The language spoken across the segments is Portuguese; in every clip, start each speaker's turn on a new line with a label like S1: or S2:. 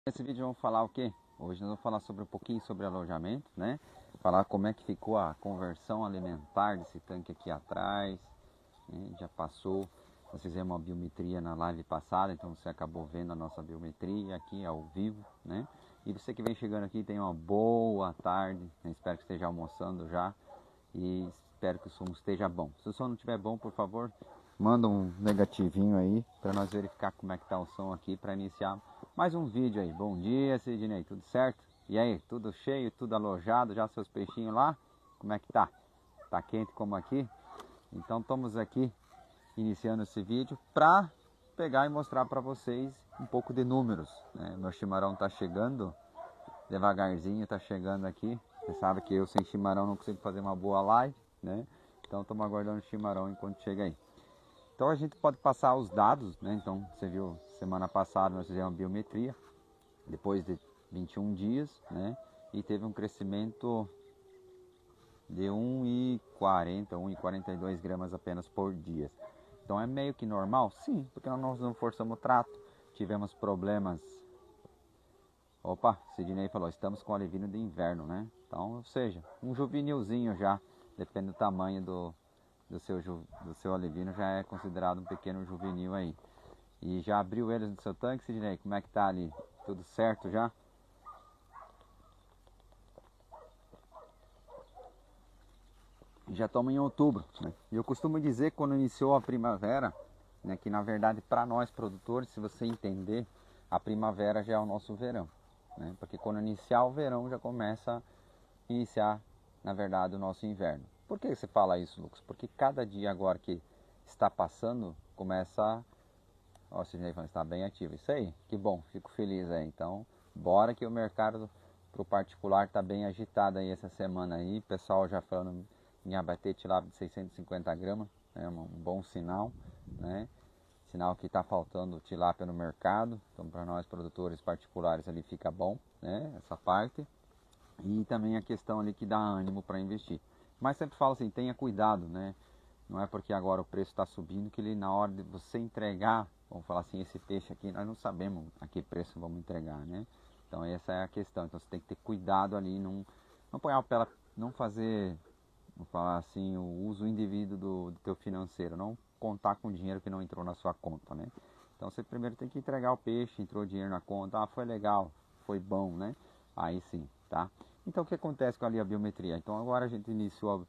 S1: Nesse vídeo vamos falar o quê? Hoje nós vamos falar sobre um pouquinho sobre alojamento, né? Falar como é que ficou a conversão alimentar desse tanque aqui atrás, né? Já passou, nós fizemos uma biometria na live passada, então você acabou vendo a nossa biometria aqui ao vivo, né? E você que vem chegando aqui, tenha uma boa tarde, né? Espero que esteja almoçando já e espero que o som esteja bom. Se o som não estiver bom, por favor, manda um negativinho aí para nós verificar como é que tá o som aqui para iniciar mais um vídeo aí. Bom dia, Sidney, tudo certo? E aí, tudo cheio, tudo alojado, já seus peixinhos lá? Como é que tá? Tá quente como aqui? Então estamos aqui iniciando esse vídeo para pegar e mostrar para vocês um pouco de números, né? Meu chimarrão tá chegando, devagarzinho tá chegando aqui. Você sabe que eu sem chimarrão não consigo fazer uma boa live, né? Então estamos aguardando o chimarrão enquanto chega aí. Então a gente pode passar os dados, né? Então você viu, semana passada nós fizemos uma biometria, depois de 21 dias, né? E teve um crescimento de 1,40, 1,42 gramas apenas por dia. Então é meio que normal? Sim, porque nós não forçamos o trato, tivemos problemas. Opa, Sidney falou, estamos com alevino de inverno, né? Então, ou seja, um juvenilzinho já, depende do tamanho do seu alevino, já é considerado um pequeno juvenil aí. E já abriu eles no seu tanque, Sidney? Como é que tá ali? Tudo certo já? Já estamos em outubro, né? E eu costumo dizer que quando iniciou a primavera, né, que na verdade para nós produtores, se você entender, a primavera já é o nosso verão, né? Porque quando iniciar o verão já começa a iniciar, na verdade, o nosso inverno. Por que você fala isso, Lucas? Porque cada dia agora que está passando, começa. Ó, o Sidney está bem ativo. Isso aí, que bom, fico feliz aí. Então, bora que o mercado para o particular está bem agitado aí essa semana aí. Pessoal já falando em abater tilápia de 650 gramas, é um bom sinal, né? Sinal que está faltando tilápia no mercado. Então, para nós produtores particulares ali fica bom, né? Essa parte. E também a questão ali que dá ânimo para investir. Mas sempre falo assim, tenha cuidado, né? Não é porque agora o preço está subindo que ele na hora de você entregar, vamos falar assim, esse peixe aqui, nós não sabemos a que preço vamos entregar, né? Então essa é a questão. Então você tem que ter cuidado ali, não apoiar pela, não fazer, vamos falar assim, o uso indevido do teu financeiro, não contar com dinheiro que não entrou na sua conta, né? Então você primeiro tem que entregar o peixe, entrou dinheiro na conta, ah, foi legal, foi bom, né? Aí sim, tá? Então o que acontece com ali a biometria? Então agora a gente iniciou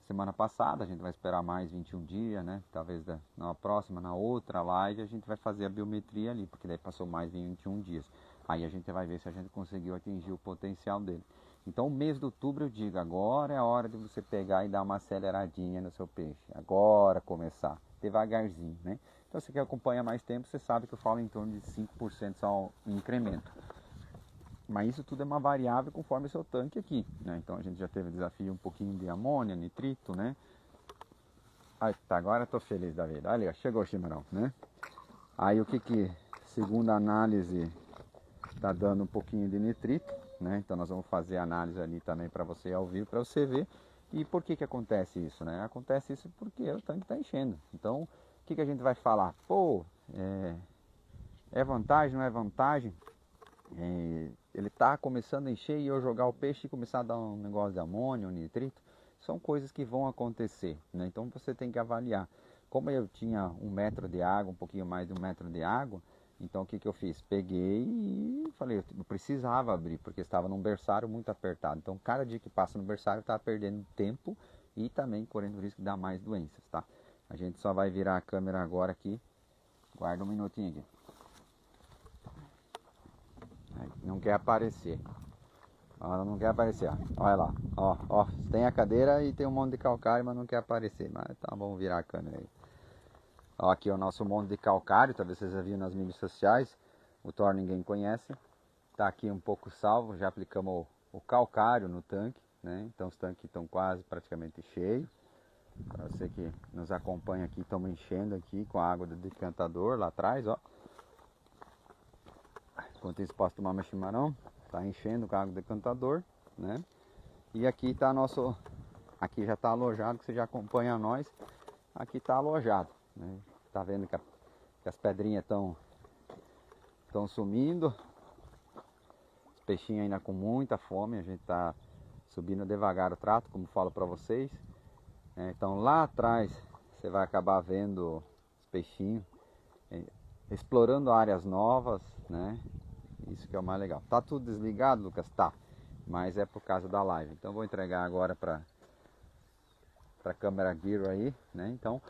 S1: semana passada, a gente vai esperar mais 21 dias, né? Talvez na próxima, na outra live, a gente vai fazer a biometria ali, porque daí passou mais de 21 dias. Aí a gente vai ver se a gente conseguiu atingir o potencial dele. Então o mês de outubro eu digo, agora é a hora de você pegar e dar uma aceleradinha no seu peixe. Agora começar, devagarzinho, né? Então você que acompanha mais tempo, você sabe que eu falo em torno de 5% só um incremento. Mas isso tudo é uma variável conforme o seu tanque aqui, né? Então a gente já teve desafio um pouquinho de amônia, nitrito, né? Aí, tá, agora eu tô feliz da vida. Olha, chegou o chimarrão, né? Aí o que segundo a análise, tá dando um pouquinho de nitrito, né? Então nós vamos fazer a análise ali também para você ao vivo, para você ver. E por que acontece isso, né? Acontece isso porque o tanque está enchendo. Então, o que a gente vai falar? Pô, é vantagem, não é vantagem? Ele está começando a encher e eu jogar o peixe e começar a dar um negócio de amônio, um nitrito, são coisas que vão acontecer, né? Então você tem que avaliar. Como eu tinha 1 metro de água, um pouquinho mais de 1 metro de água, então o que eu fiz? Peguei e falei, eu precisava abrir, porque estava num berçário muito apertado. Então cada dia que passa no berçário estava perdendo tempo e também correndo o risco de dar mais doenças, tá? A gente só vai virar a câmera agora aqui. Guarda um minutinho aqui. Não quer aparecer. Ela não quer aparecer, ó. Olha lá, ó, tem a cadeira e tem um monte de calcário, mas não quer aparecer. Mas tá, vamos virar a câmera aí. Ó, aqui é o nosso monte de calcário, talvez vocês já viram nas mídias sociais. O Thor ninguém conhece. Tá aqui um pouco salvo, já aplicamos o calcário no tanque, né? Então os tanques estão quase praticamente cheios. Para você que nos acompanha aqui, estamos enchendo aqui com a água do decantador lá atrás, ó. Enquanto isso posso tomar meu chimarrão. Tá enchendo com a água do decantador, né? E aqui tá nosso, aqui já está alojado, que você já acompanha nós. Aqui está alojado, né? Tá vendo que as pedrinhas estão sumindo. peixinhos ainda com muita fome, a gente está subindo devagar o trato, como falo para vocês. Então lá atrás você vai acabar vendo os peixinhos, explorando áreas novas, né? Isso que é o mais legal. Tá tudo desligado, Lucas? Tá, mas é por causa da live. Então vou entregar agora para a câmera Gear aí, né? Então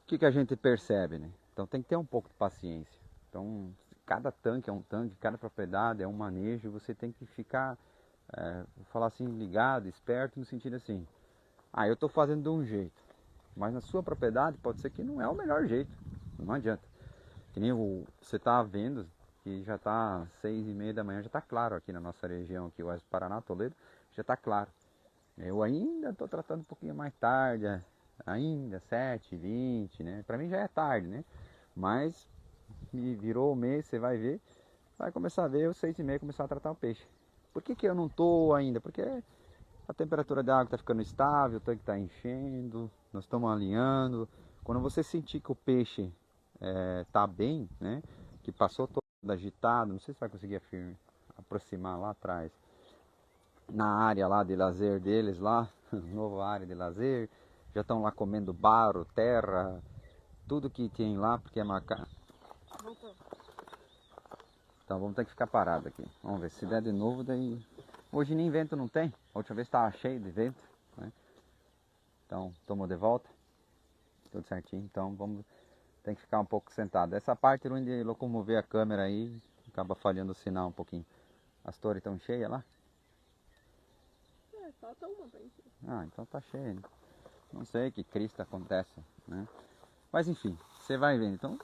S1: o que a gente percebe, né? Então tem que ter um pouco de paciência. Então cada tanque é um tanque, cada propriedade é um manejo, você tem que ficar, vou falar assim, ligado, esperto, no sentido assim, eu estou fazendo de um jeito, mas na sua propriedade pode ser que não é o melhor jeito, não adianta. Que nem você está vendo que já está 6h30 da manhã, já está claro aqui na nossa região, aqui o Oeste do Paraná, Toledo, já está claro. Eu ainda estou tratando um pouquinho mais tarde, ainda 7h20, né? Para mim já é tarde, né? Mas me virou o mês, você vai ver, vai começar a ver os 6h30 começar a tratar o peixe. Por que eu não estou ainda? Porque a temperatura da água está ficando estável, o tanque está enchendo, nós estamos alinhando. Quando você sentir que o peixe está bem, né? Que passou todo agitado, não sei se vai conseguir aproximar lá atrás, na área lá de lazer deles lá, nova área de lazer, já estão lá comendo baro, terra, tudo que tem lá, porque é macaco. Então vamos ter que ficar parado aqui. Vamos ver, se der de novo, daí... Hoje nem vento não tem, a última vez estava cheio de vento, né? Então, tomou de volta, tudo certinho, então vamos... Tem que ficar um pouco sentado. Essa parte onde locomover a câmera aí, acaba falhando o sinal um pouquinho. As torres estão cheias lá?
S2: Falta uma pra encher.
S1: Então tá cheio, né? Não sei que Cristo acontece, né? Mas enfim, você vai vendo. Então,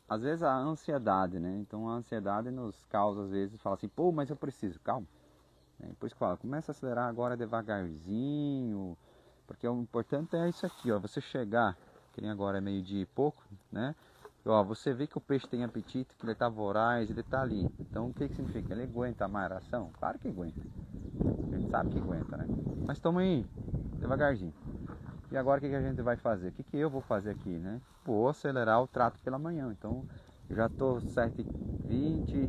S1: às vezes a ansiedade, né? Então a ansiedade nos causa, às vezes, fala assim, pô, mas eu preciso, calma. Por isso que fala, começa a acelerar agora devagarzinho, porque o importante é isso aqui, ó, você chegar, que nem agora é 12h e pouco, né? Ó, você vê que o peixe tem apetite, que ele tá voraz, ele tá ali. Então o que significa? Ele aguenta mais a ração? Claro que aguenta. A gente sabe que aguenta, né? Mas toma aí, devagarzinho. E agora o que a gente vai fazer? O que eu vou fazer aqui, né? Vou acelerar o trato pela manhã. Então eu já tô 7h20,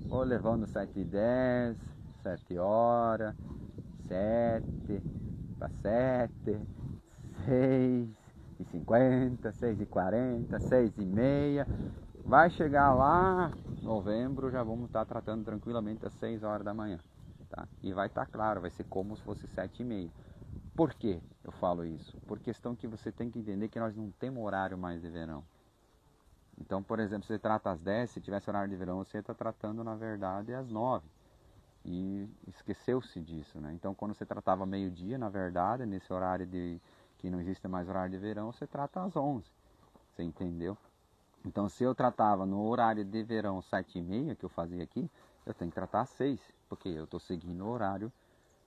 S1: vou levando 7h10, 7h, 7 para 7, 6h50, 6h40, 6h30. Vai chegar lá, novembro, já vamos estar tratando tranquilamente às 6h da manhã. Tá? E vai estar claro, vai ser como se fosse 7h30. Por que eu falo isso? Por questão que você tem que entender que nós não temos horário mais de verão. Então, por exemplo, se você trata às 10, se tivesse horário de verão, você está tratando, na verdade, às 9. E esqueceu-se disso, né? Então, quando você tratava meio-dia, na verdade, nesse horário que não existe mais horário de verão, você trata às 11. Você entendeu? Então, se eu tratava no horário de verão 7h30, que eu fazia aqui, eu tenho que tratar às 6, porque eu estou seguindo o horário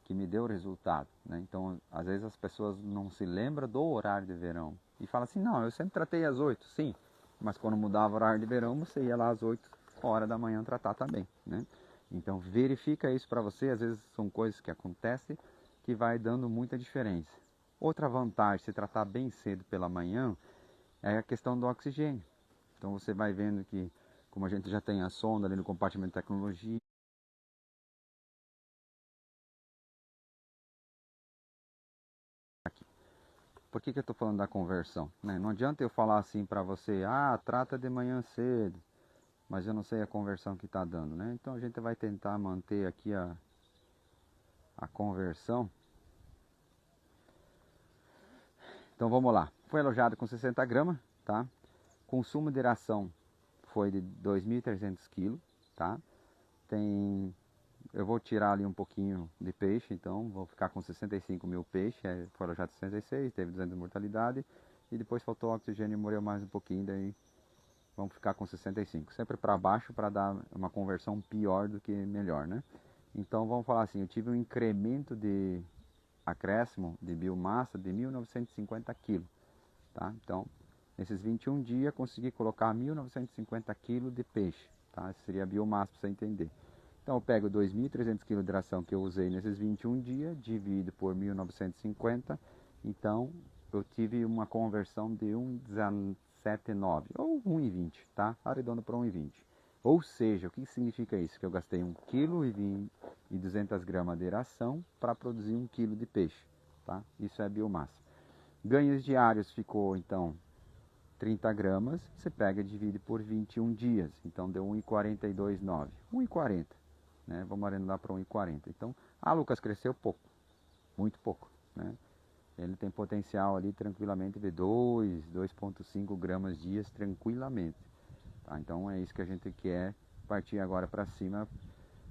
S1: que me deu o resultado, né? Então, às vezes as pessoas não se lembram do horário de verão e falam assim, não, eu sempre tratei às 8, sim, mas quando mudava o horário de verão, você ia lá às 8h da manhã tratar também, né? Então, verifica isso para você, às vezes são coisas que acontecem que vai dando muita diferença. Outra vantagem, se tratar bem cedo pela manhã, é a questão do oxigênio. Então, você vai vendo que, como a gente já tem a sonda ali no compartimento de tecnologia, por que eu estou falando da conversão? Né? Não adianta eu falar assim para você, trata de manhã cedo, mas eu não sei a conversão que está dando, né? Então a gente vai tentar manter aqui a conversão. Então vamos lá. Foi alojado com 60 gramas, tá? Consumo de ração foi de 2.300 kg, tá? Eu vou tirar ali um pouquinho de peixe, então vou ficar com 65 mil peixes, foi alojado 66, teve 200 de mortalidade, e depois faltou oxigênio e morreu mais um pouquinho, daí vamos ficar com 65. Sempre para baixo para dar uma conversão pior do que melhor, né? Então vamos falar assim, eu tive um incremento de acréscimo de biomassa de 1.950 kg, tá? Então, nesses 21 dias consegui colocar 1.950 kg de peixe, tá? Essa seria a biomassa para você entender. Então eu pego 2.300 kg de ração que eu usei nesses 21 dias, divido por 1.950, então eu tive uma conversão de 1,179 ou 1,20, tá? Arredondando para 1,20. Ou seja, o que significa isso? Que eu gastei 1,2 kg de aeração para produzir 1 kg de peixe. Tá? Isso é biomassa. Ganhos diários ficou então 30 gramas, você pega e divide por 21 dias, então deu 1,42,9, 1,40, né? Vamos arredondar para 1,40. Então, Lucas cresceu pouco, muito pouco, né? Ele tem potencial ali tranquilamente de 2,5 gramas dias tranquilamente, tá? Então é isso que a gente quer partir agora para cima,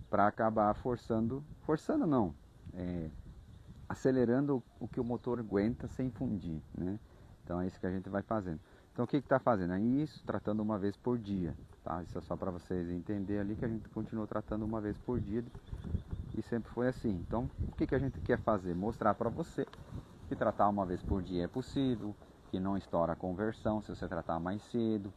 S1: para acabar forçando não, acelerando o que o motor aguenta sem fundir, né? Então é isso que a gente vai fazendo. Então o que está fazendo? É isso, tratando uma vez por dia, tá? Isso é só para vocês entenderem ali que a gente continuou tratando uma vez por dia e sempre foi assim. Então o que a gente quer fazer? Mostrar para você que tratar uma vez por dia é possível, que não estoura a conversão se você tratar mais cedo.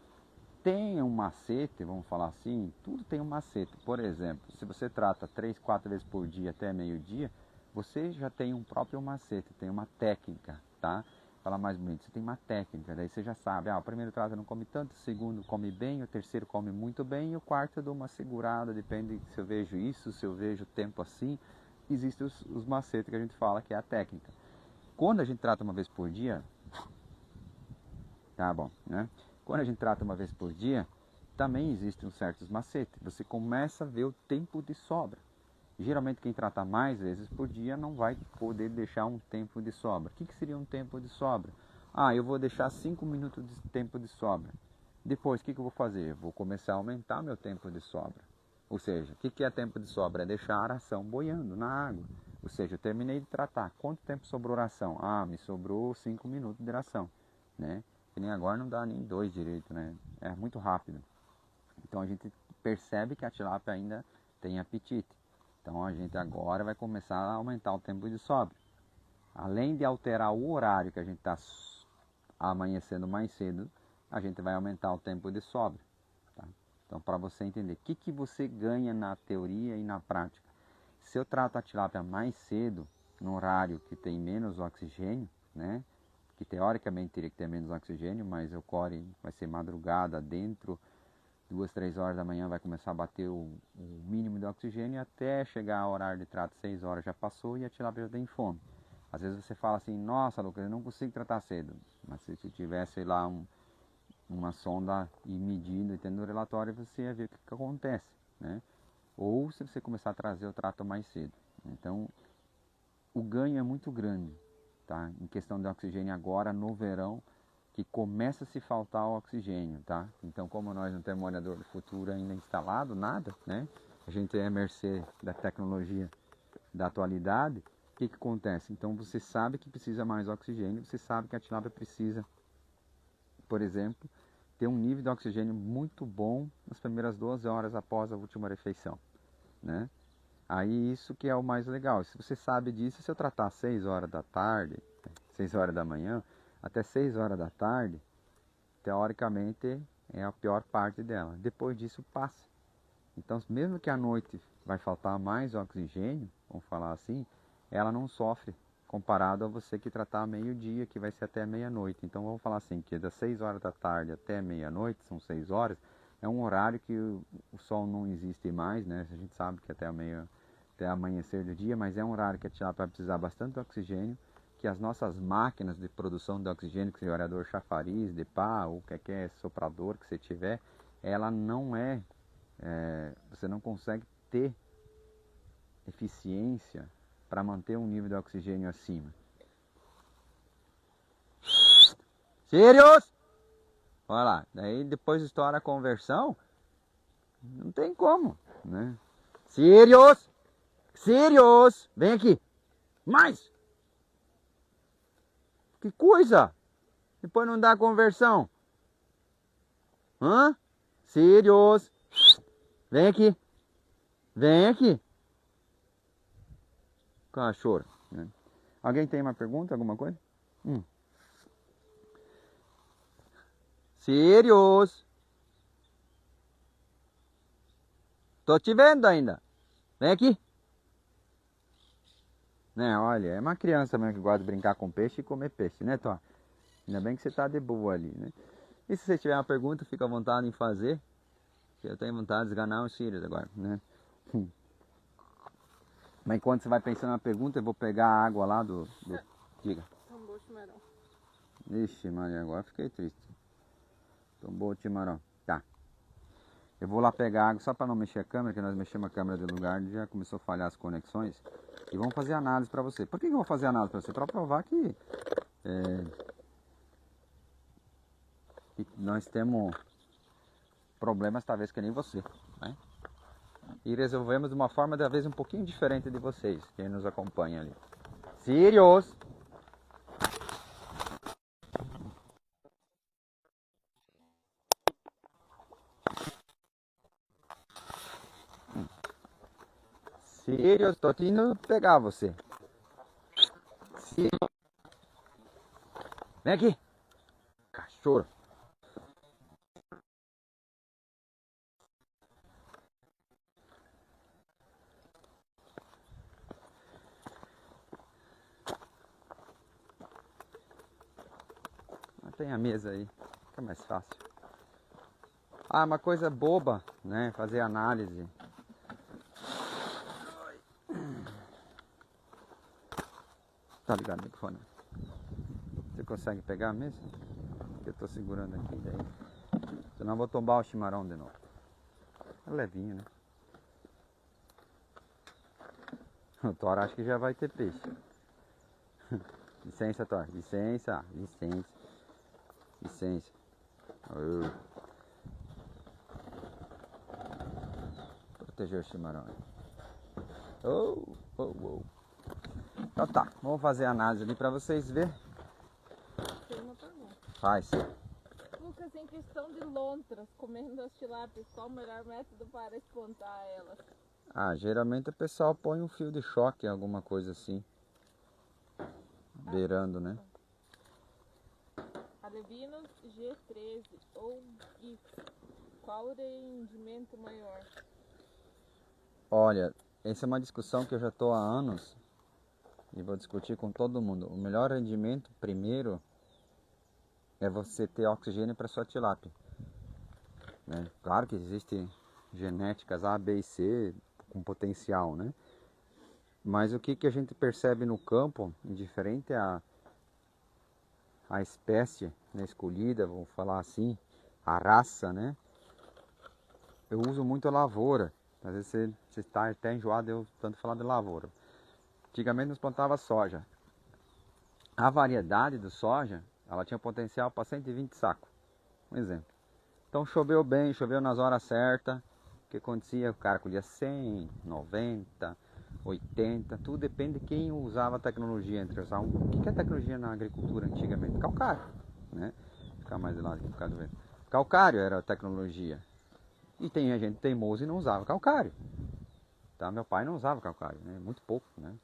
S1: Tem um macete, vamos falar assim, tudo tem um macete. Por exemplo, se você trata 3, 4 vezes por dia até meio-dia, você já tem um próprio macete, tem uma técnica, tá? Falar mais bonito, você tem uma técnica, daí você já sabe, o primeiro trato não come tanto, o segundo come bem, o terceiro come muito bem, e o quarto eu dou uma segurada, depende se eu vejo isso, se eu vejo o tempo assim. Existem os macetes que a gente fala que é a técnica. Quando a gente trata uma vez por dia, tá bom, né? Quando a gente trata uma vez por dia, também existem certos macetes. Você começa a ver o tempo de sobra. Geralmente quem trata mais vezes por dia não vai poder deixar um tempo de sobra. O que seria um tempo de sobra? Eu vou deixar 5 minutos de tempo de sobra. Depois, o que eu vou fazer? Eu vou começar a aumentar meu tempo de sobra. Ou seja, o que é tempo de sobra? É deixar a aração boiando na água. Ou seja, eu terminei de tratar. Quanto tempo sobrou aração? Me sobrou 5 minutos de aração, né? Que nem agora não dá nem 2 direito, né? É muito rápido. Então a gente percebe que a tilápia ainda tem apetite. Então a gente agora vai começar a aumentar o tempo de sobra. Além de alterar o horário que a gente está amanhecendo mais cedo, a gente vai aumentar o tempo de sobra. Tá? Então para você entender o que você ganha na teoria e na prática. Se eu trato a tilápia mais cedo, no horário que tem menos oxigênio, né? Que teoricamente teria que ter menos oxigênio, mas ocorre, vai ser madrugada dentro, 2, 3 horas da manhã vai começar a bater o mínimo de oxigênio, até chegar ao horário de trato, 6 horas já passou e a tilápia já tem fome. Às vezes você fala assim, nossa Lucas, eu não consigo tratar cedo. Mas se tivesse lá uma sonda e medindo e tendo um relatório, você ia ver o que acontece, né? Ou se você começar a trazer o trato mais cedo. Então o ganho é muito grande, tá? Em questão de oxigênio agora no verão, que começa a se faltar o oxigênio, tá? Então, como nós não temos molhador do futuro ainda instalado, nada, né? A gente é mercê da tecnologia da atualidade. O que acontece? Então, você sabe que precisa mais oxigênio, você sabe que a tilápia precisa, por exemplo, ter um nível de oxigênio muito bom nas primeiras 12 horas após a última refeição, né? Aí isso que é o mais legal. Se você sabe disso, se eu tratar às 6 horas da tarde, 6 horas da manhã, até 6 horas da tarde, teoricamente é a pior parte dela. Depois disso passa. Então, mesmo que à noite vai faltar mais oxigênio, vamos falar assim, ela não sofre comparado a você que tratar meio-dia, que vai ser até meia-noite. Então, vamos falar assim, que das 6 horas da tarde até meia-noite, são 6 horas, é um horário que o sol não existe mais, né? A gente sabe que até amanhecer do dia, mas é um horário que a tilápia vai precisar bastante de oxigênio, que as nossas máquinas de produção de oxigênio, que seja aerador chafariz, de pá, ou qualquer soprador que você tiver, ela não você não consegue ter eficiência para manter um nível de oxigênio acima. Sirius! Olha lá, daí depois estoura a conversão, não tem como, né? Sirius! Sirius! Vem aqui! Mais! Que coisa! Depois não dá conversão. Sirius! Vem aqui! Vem aqui! Cachorro, né? Alguém tem uma pergunta, alguma coisa? Sirius! Tô te vendo ainda. Vem aqui. Né, olha, é uma criança mesmo que gosta de brincar com peixe e comer peixe, né, Tó? Ainda bem que você tá de boa ali, né? E se você tiver uma pergunta, fica à vontade em fazer. que eu tenho vontade de esganar os Sirius agora, né? Mas enquanto você vai pensando na pergunta, eu vou pegar a água lá do... Diga.
S2: Tombou o chimarrão.
S1: Ixi, Maria, agora fiquei triste. Tombou o chimarrão. Tá. Eu vou lá pegar água só para não mexer a câmera, que nós mexemos a câmera de lugar e já começou a falhar as conexões. E vamos fazer análise para você. Por que eu vou fazer análise para você? Para provar que nós temos problemas talvez que nem você, né? E resolvemos de uma forma talvez um pouquinho diferente de vocês, quem nos acompanha ali. Sirius! Sirius, tô indo pegar você. Sirius. Vem aqui. Cachorro. Tem a mesa aí, fica mais fácil. Ah, uma coisa boba, né? Fazer análise. Tá ligado o microfone? Você consegue pegar a mesa? Eu tô segurando aqui daí. Senão eu vou tombar o chimarrão de novo. É levinho, né? O Thor acho que já vai ter peixe. Licença, Thor. Licença, licença. Licença. Proteger o chimarrão. Então tá, vamos fazer a análise ali pra vocês verem.
S2: Tem uma pergunta.
S1: Faz.
S2: Lucas, em questão de lontras, comendo as tilápias, qual o melhor método para espantar elas?
S1: Ah, geralmente o pessoal põe um fio de choque, alguma coisa assim. Beirando, né?
S2: Alevinos G13 ou GIF, qual o rendimento maior?
S1: Olha, essa é uma discussão que eu já estou há anos e vou discutir com todo mundo. O melhor rendimento, primeiro, é você ter oxigênio para sua tilápia, né? Claro que existem genéticas A, B e C com potencial, né? Mas o que a gente percebe no campo, indiferente a espécie, né, escolhida, vou falar assim, a raça, né? Eu uso muito a lavoura. Às vezes você está até enjoado de eu tanto falar de lavoura. Antigamente nós plantava soja. A variedade do soja, ela tinha potencial para 120 sacos. Um exemplo. Então choveu bem, choveu nas horas certas. O que acontecia? O cara colhia 100, 90, 80. Tudo depende de quem usava a tecnologia. O que é tecnologia na agricultura antigamente? Calcário, né? Ficar mais de lado aqui por causa do vento. Calcário era a tecnologia. E tem gente teimosa e não usava calcário. Tá? Meu pai não usava calcário, né? Muito pouco, né?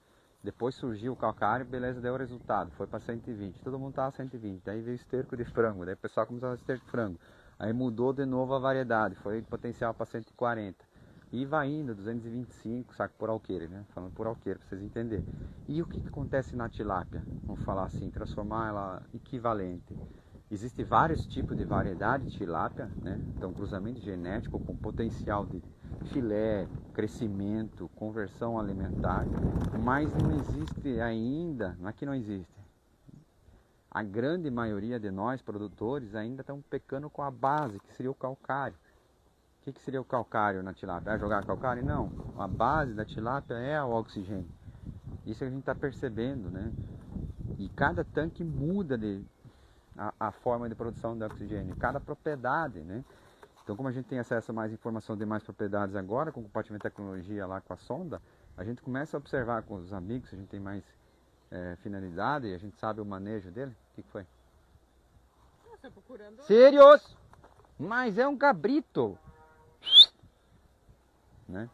S1: Depois surgiu o calcário, beleza, deu o resultado, foi para 120, todo mundo estava 120, aí veio esterco de frango, daí o pessoal começou a esterco de frango, aí mudou de novo a variedade, foi potencial para 140, e vai indo, 225, saco por alqueire, né? Falando por alqueire, para vocês entenderem. E o que acontece na tilápia? Vamos falar assim, transformar ela equivalente. Existem vários tipos de variedade de tilápia, né? Então, cruzamento genético com potencial de filé, crescimento, conversão alimentar, mas não existe ainda, não é que não existe. A grande maioria de nós, produtores, ainda estão pecando com a base, que seria o calcário. O que seria o calcário na tilápia? É jogar calcário? Não. A base da tilápia é o oxigênio. Isso a gente está percebendo, né? E cada tanque muda a forma de produção de oxigênio, cada propriedade, né? Então, como a gente tem acesso a mais informação de mais propriedades agora, com o compartimento de tecnologia lá com a sonda, a gente começa a observar com os amigos, a gente tem mais finalidade e a gente sabe o manejo dele. O que foi?
S2: Você procurando?
S1: Sirius! Mas é um cabrito! Né?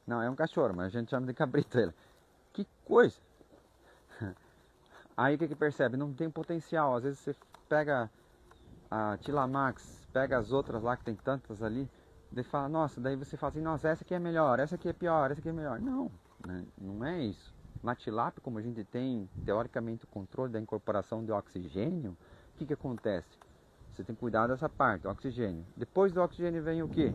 S1: Não, é um cachorro, mas a gente chama de cabrito ele. Que coisa! Aí o que percebe? Não tem potencial. Às vezes você pega a Tilamax, pega as outras lá que tem tantas ali, daí fala, nossa, daí você fala assim, nossa, essa aqui é melhor, essa aqui é pior, essa aqui é melhor. Não, né? Não é isso. Na tilápia, como a gente tem teoricamente o controle da incorporação de oxigênio, o que acontece? Você tem que cuidar dessa parte, oxigênio. Depois do oxigênio vem o que?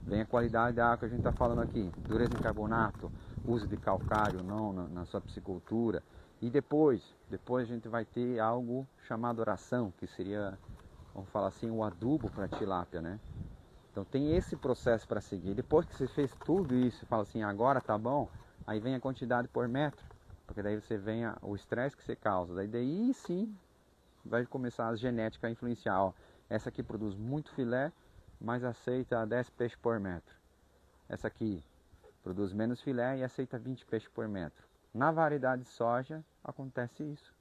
S1: Vem a qualidade da água que a gente está falando aqui. Dureza em carbonato, uso de calcário não na sua piscicultura. E depois a gente vai ter algo chamado oração, que seria, vamos falar assim, o adubo para tilápia, né? Então tem esse processo para seguir. Depois que você fez tudo isso, fala assim, agora tá bom, aí vem a quantidade por metro, porque daí você vem o estresse que você causa. Daí sim vai começar a genética a influenciar. Ó, essa aqui produz muito filé, mas aceita 10 peixes por metro. Essa aqui produz menos filé e aceita 20 peixes por metro. Na variedade de soja acontece isso.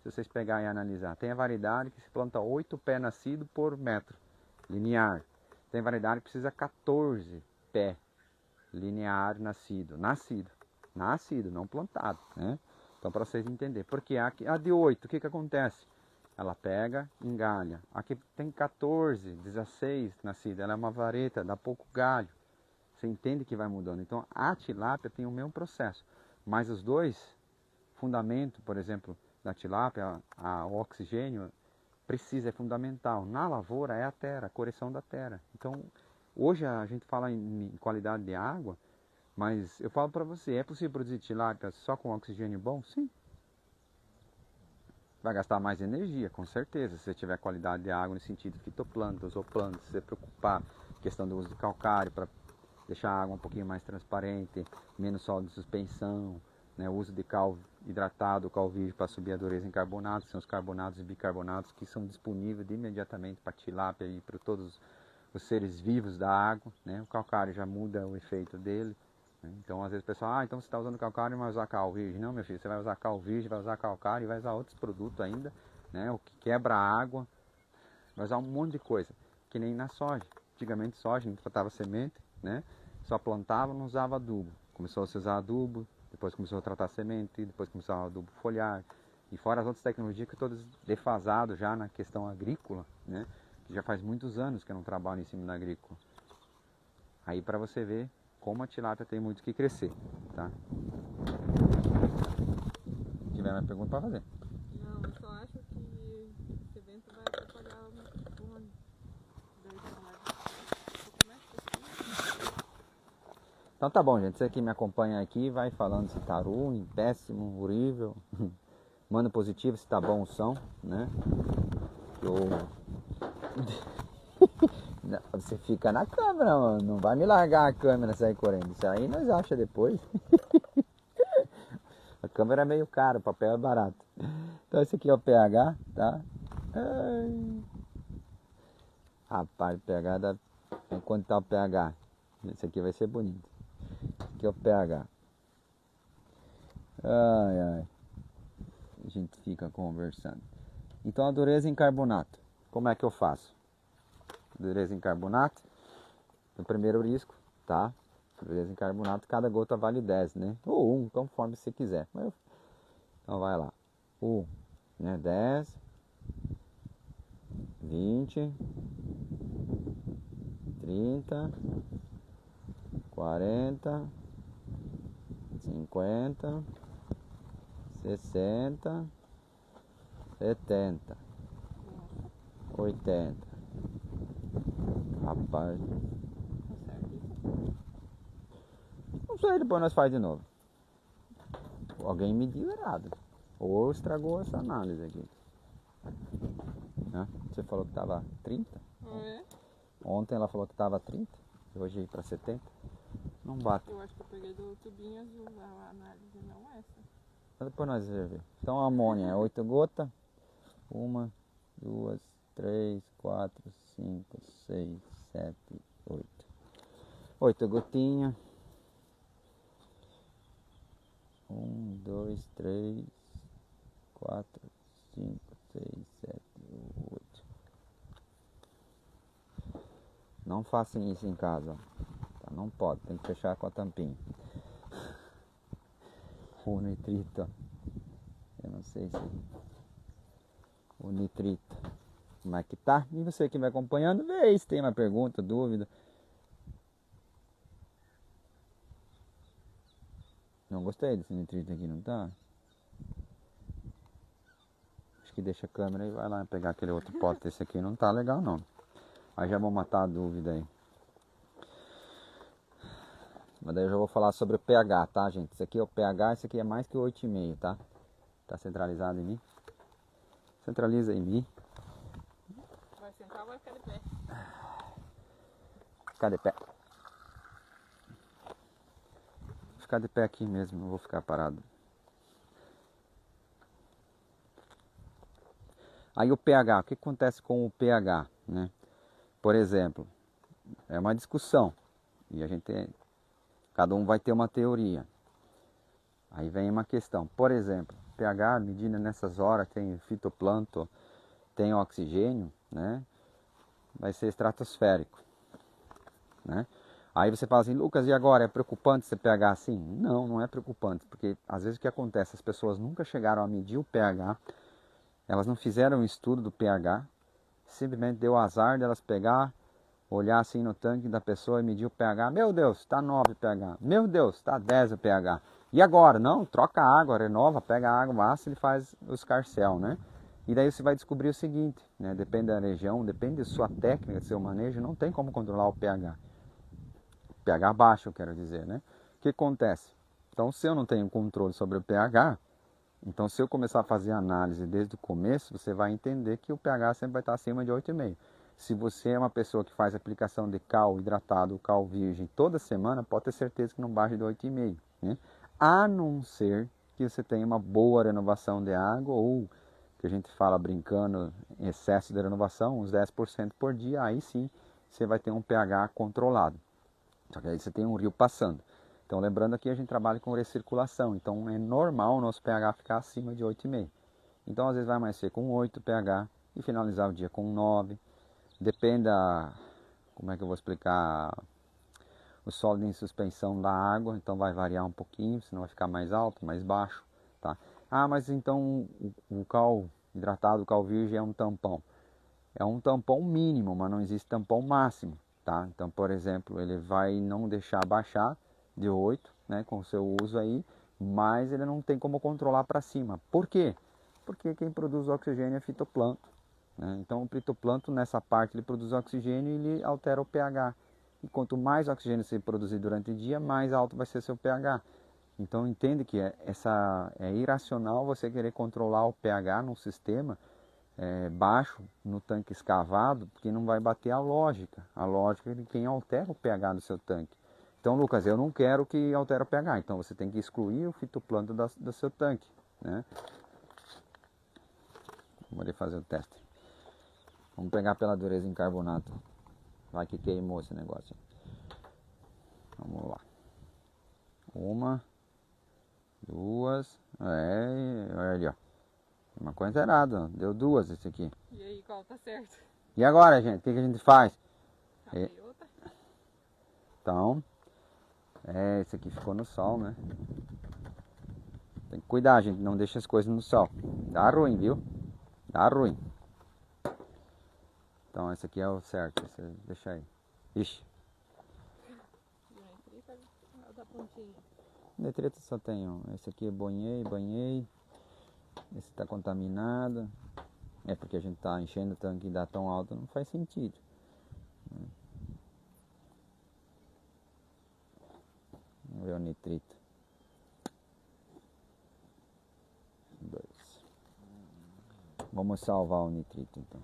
S1: Se vocês pegarem e analisar, tem a variedade que se planta 8 pés nascido por metro, linear. Tem variedade que precisa 14 pés linear nascido, não plantado, né? Então para vocês entenderem, porque a de 8, o que acontece? Ela pega, engalha. Aqui tem 14, 16 nascida, ela é uma vareta, dá pouco galho. Você entende que vai mudando. Então a tilápia tem o mesmo processo, mas os dois fundamentos, por exemplo, da tilápia, o oxigênio é fundamental. Na lavoura é a terra, a correção da terra. Então hoje a gente fala em qualidade de água, mas eu falo para você, é possível produzir tilápia só com oxigênio bom? Sim. Vai gastar mais energia, com certeza, se você tiver qualidade de água no sentido de fitoplâncton, zooplâncton, se você preocupar questão do uso de calcário para deixar a água um pouquinho mais transparente, menos sólido de suspensão, né, o uso de cal hidratado, cal virgem para subir a dureza em carbonatos, que são os carbonatos e bicarbonatos que são disponíveis imediatamente para a tilápia e para todos os seres vivos da água, né? O calcário já muda o efeito dele. Então, às vezes o pessoal, então você está usando calcário e vai usar cal virgem. Não, meu filho, você vai usar cal virgem, vai usar calcário e vai usar outros produtos ainda, né? O que quebra a água, vai usar um monte de coisa, que nem na soja. Antigamente soja, não tratava semente, né? Só plantava, não usava adubo. Começou a se usar adubo, depois começou a tratar semente, depois começou a adubo foliar. E fora as outras tecnologias que todas defasadas já na questão agrícola, né? Que já faz muitos anos que eu não trabalho em cima da agrícola. Aí para você ver como a tilápia tem muito que crescer, tá? Se tiver mais pergunta para fazer.
S2: Não, eu só acho que esse evento vai atrapalhar o microfone. Daí
S1: Então tá bom, gente. Você que me acompanha aqui, vai falando se tá ruim, péssimo, horrível. Manda positivo se tá bom o som, né? Você fica na câmera, mano. Não vai me largar a câmera e sair correndo. Isso aí nós achamos depois. A câmera é meio cara, o papel é barato. Então esse aqui é o pH, tá? Ai. Rapaz, o pH dá... Quanto tá o pH? Esse aqui vai ser bonito. Aqui é o pH. Ai, ai. A gente fica conversando. Então a dureza em carbonato. Como é que eu faço? Dureza em carbonato. No primeiro risco, tá? Dureza em carbonato, cada gota vale 10, né? Ou 1, conforme você quiser. Então vai lá. 1, né? 10, 20, 30, 40, 50, 60, 70, 80. Rapaz. Não sei, depois nós faz de novo. Alguém mediu errado. Ou estragou essa análise aqui. Né? Você falou que estava 30?
S2: É?
S1: Ontem ela falou que estava 30. Hoje para 70. Não bate.
S2: Eu acho que eu peguei do tubinho azul a análise, não essa.
S1: Então depois nós vamos ver. Então a amônia é 8 gotas. 1, 2, 3, 4, 5, 6, 7, 8. 8 gotinhas. 1, 2, 3, 4, 5, 6, 7, 8. Não façam isso em casa. Tá? Não pode, tem que fechar com a tampinha. O nitrito. Eu não sei se... O nitrito. Como é que tá? E você que me acompanhando, vê aí se tem uma pergunta, dúvida. Não gostei desse nitrito aqui, não tá? Acho aqui, deixa a câmera e vai lá pegar aquele outro pote. Esse aqui não tá legal não. Aí já vou matar a dúvida aí. Mas daí eu já vou falar sobre o pH, tá, gente? Esse aqui é o pH, esse aqui é mais que 8,5, tá? Tá centralizado em mim? Centraliza em mim.
S2: Vai sentar ou vai ficar de pé?
S1: Ficar de pé. Ficar de pé aqui mesmo, não vou ficar parado. Aí o pH, o que acontece com o pH, né? Por exemplo, é uma discussão e cada um vai ter uma teoria. Aí vem uma questão, por exemplo, pH medida nessas horas tem fitoplâncton, tem oxigênio, né? Vai ser estratosférico, né? Aí você fala assim, Lucas, e agora é preocupante esse pH assim? Não, não é preocupante, porque às vezes o que acontece, as pessoas nunca chegaram a medir o pH, elas não fizeram um estudo do pH, simplesmente deu azar delas pegar, olhar assim no tanque da pessoa e medir o pH. Meu Deus, está 9 o pH. Meu Deus, está 10 o pH. E agora? Não, troca a água, renova, pega a água ácida e faz o escarcel, né? E daí você vai descobrir o seguinte, né? Depende da região, depende da sua técnica, do seu manejo, não tem como controlar o pH. pH baixo, eu quero dizer, né? O que acontece? Então, se eu não tenho controle sobre o pH, então se eu começar a fazer análise desde o começo, você vai entender que o pH sempre vai estar acima de 8,5. Se você é uma pessoa que faz aplicação de cal hidratado, cal virgem toda semana, pode ter certeza que não baixa de 8,5, né? A não ser que você tenha uma boa renovação de água ou, que a gente fala brincando, excesso de renovação, uns 10% por dia, aí sim você vai ter um pH controlado. Só que aí você tem um rio passando. Então lembrando que a gente trabalha com recirculação, então é normal o nosso pH ficar acima de 8,5. Então às vezes vai amanhecer com 8 pH e finalizar o dia com 9. Depende da, como é que eu vou explicar, o sólido em suspensão da água, então vai variar um pouquinho, senão vai ficar mais alto, mais baixo, tá? Ah, mas então o cal hidratado, o cal virgem é um tampão. É um tampão mínimo, mas não existe tampão máximo, tá? Então, por exemplo, ele vai não deixar baixar de 8, né, com o seu uso aí, mas ele não tem como controlar para cima. Por quê? Porque quem produz oxigênio é fitoplâncton, né? Então o fitoplâncton nessa parte ele produz oxigênio e ele altera o pH. E quanto mais oxigênio você produzir durante o dia, mais alto vai ser seu pH. Então entende que é irracional você querer controlar o pH num sistema baixo no tanque escavado, porque não vai bater a lógica de quem altera o pH do seu tanque. Então, Lucas, eu não quero que altere o pH, então você tem que excluir o fitoplâncton do seu tanque, né? Vamos fazer o teste. Vamos pegar pela dureza em carbonato. Vai que queimou esse negócio. Vamos lá. Uma, duas, olha ali, ó. Uma coisa errada, ó. Deu duas esse aqui.
S2: E aí, qual tá certo?
S1: E agora, gente, o que a gente faz?
S2: Outra?
S1: Então, esse aqui ficou no sol, né? Tem que cuidar, gente, não deixa as coisas no sol. Dá ruim, viu? Dá ruim. Então, esse aqui é o certo, você deixa aí. Ixi.
S2: Da pontinha.
S1: Nitrito só tem um. Esse aqui banhei. Esse está contaminado. É porque a gente está enchendo o tanque e dá tão alto, não faz sentido. Vamos ver o nitrito. 2. Vamos salvar o nitrito então.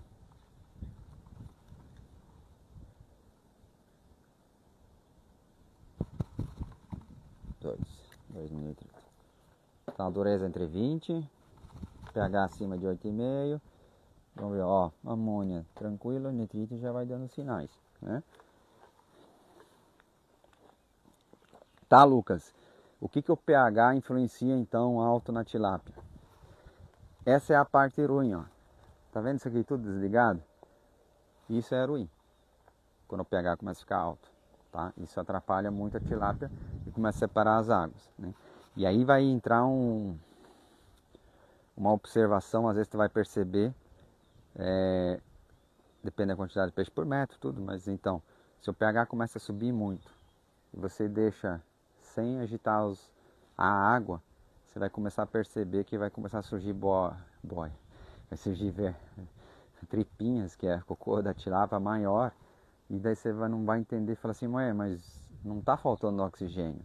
S1: 2 no nitrito. Então a dureza entre 20, pH acima de 8,5. Vamos ver, ó, amônia tranquilo, nitrito já vai dando sinais, né? Tá, Lucas, o que o pH influencia então alto na tilápia? Essa é a parte ruim, ó. Tá vendo isso aqui tudo desligado? Isso é ruim, quando o pH começa a ficar alto, tá? Isso atrapalha muito a tilápia e começa a separar as águas, né? E aí vai entrar uma observação, às vezes tu vai perceber, depende da quantidade de peixe por metro, tudo, mas então, se o pH começa a subir muito e você deixa sem agitar a água, você vai começar a perceber que vai começar a surgir Aí você vê tripinhas, que é cocô da tilápia maior, e daí você não vai entender e fala assim, ué, mas não está faltando oxigênio,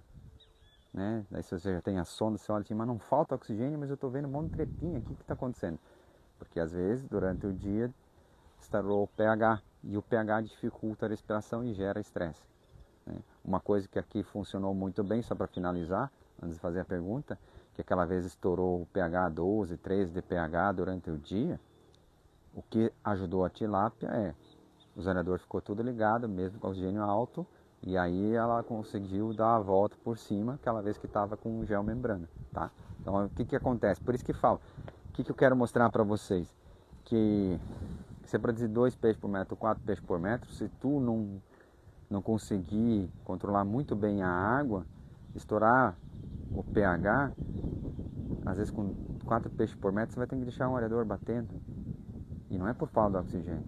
S1: né? Daí se você já tem a sonda, você olha assim, mas não falta oxigênio, mas eu estou vendo um monte de trepinha, o que está acontecendo? Porque às vezes, durante o dia, estourou o pH, e o pH dificulta a respiração e gera estresse. Né? Uma coisa que aqui funcionou muito bem, só para finalizar, antes de fazer a pergunta, que aquela vez estourou o pH 12, 13 de pH durante o dia, o que ajudou a tilápia é, o zanador ficou tudo ligado, mesmo com oxigênio alto, e aí ela conseguiu dar a volta por cima, aquela vez que estava com gel membrana, tá? Então o que acontece? Por isso que falo, o que eu quero mostrar para vocês? Que você produzir 2 peixes por metro, 4 peixes por metro, se tu não conseguir controlar muito bem a água, estourar o pH, às vezes com 4 peixes por metro você vai ter que deixar um aerador batendo. E não é por falta de oxigênio,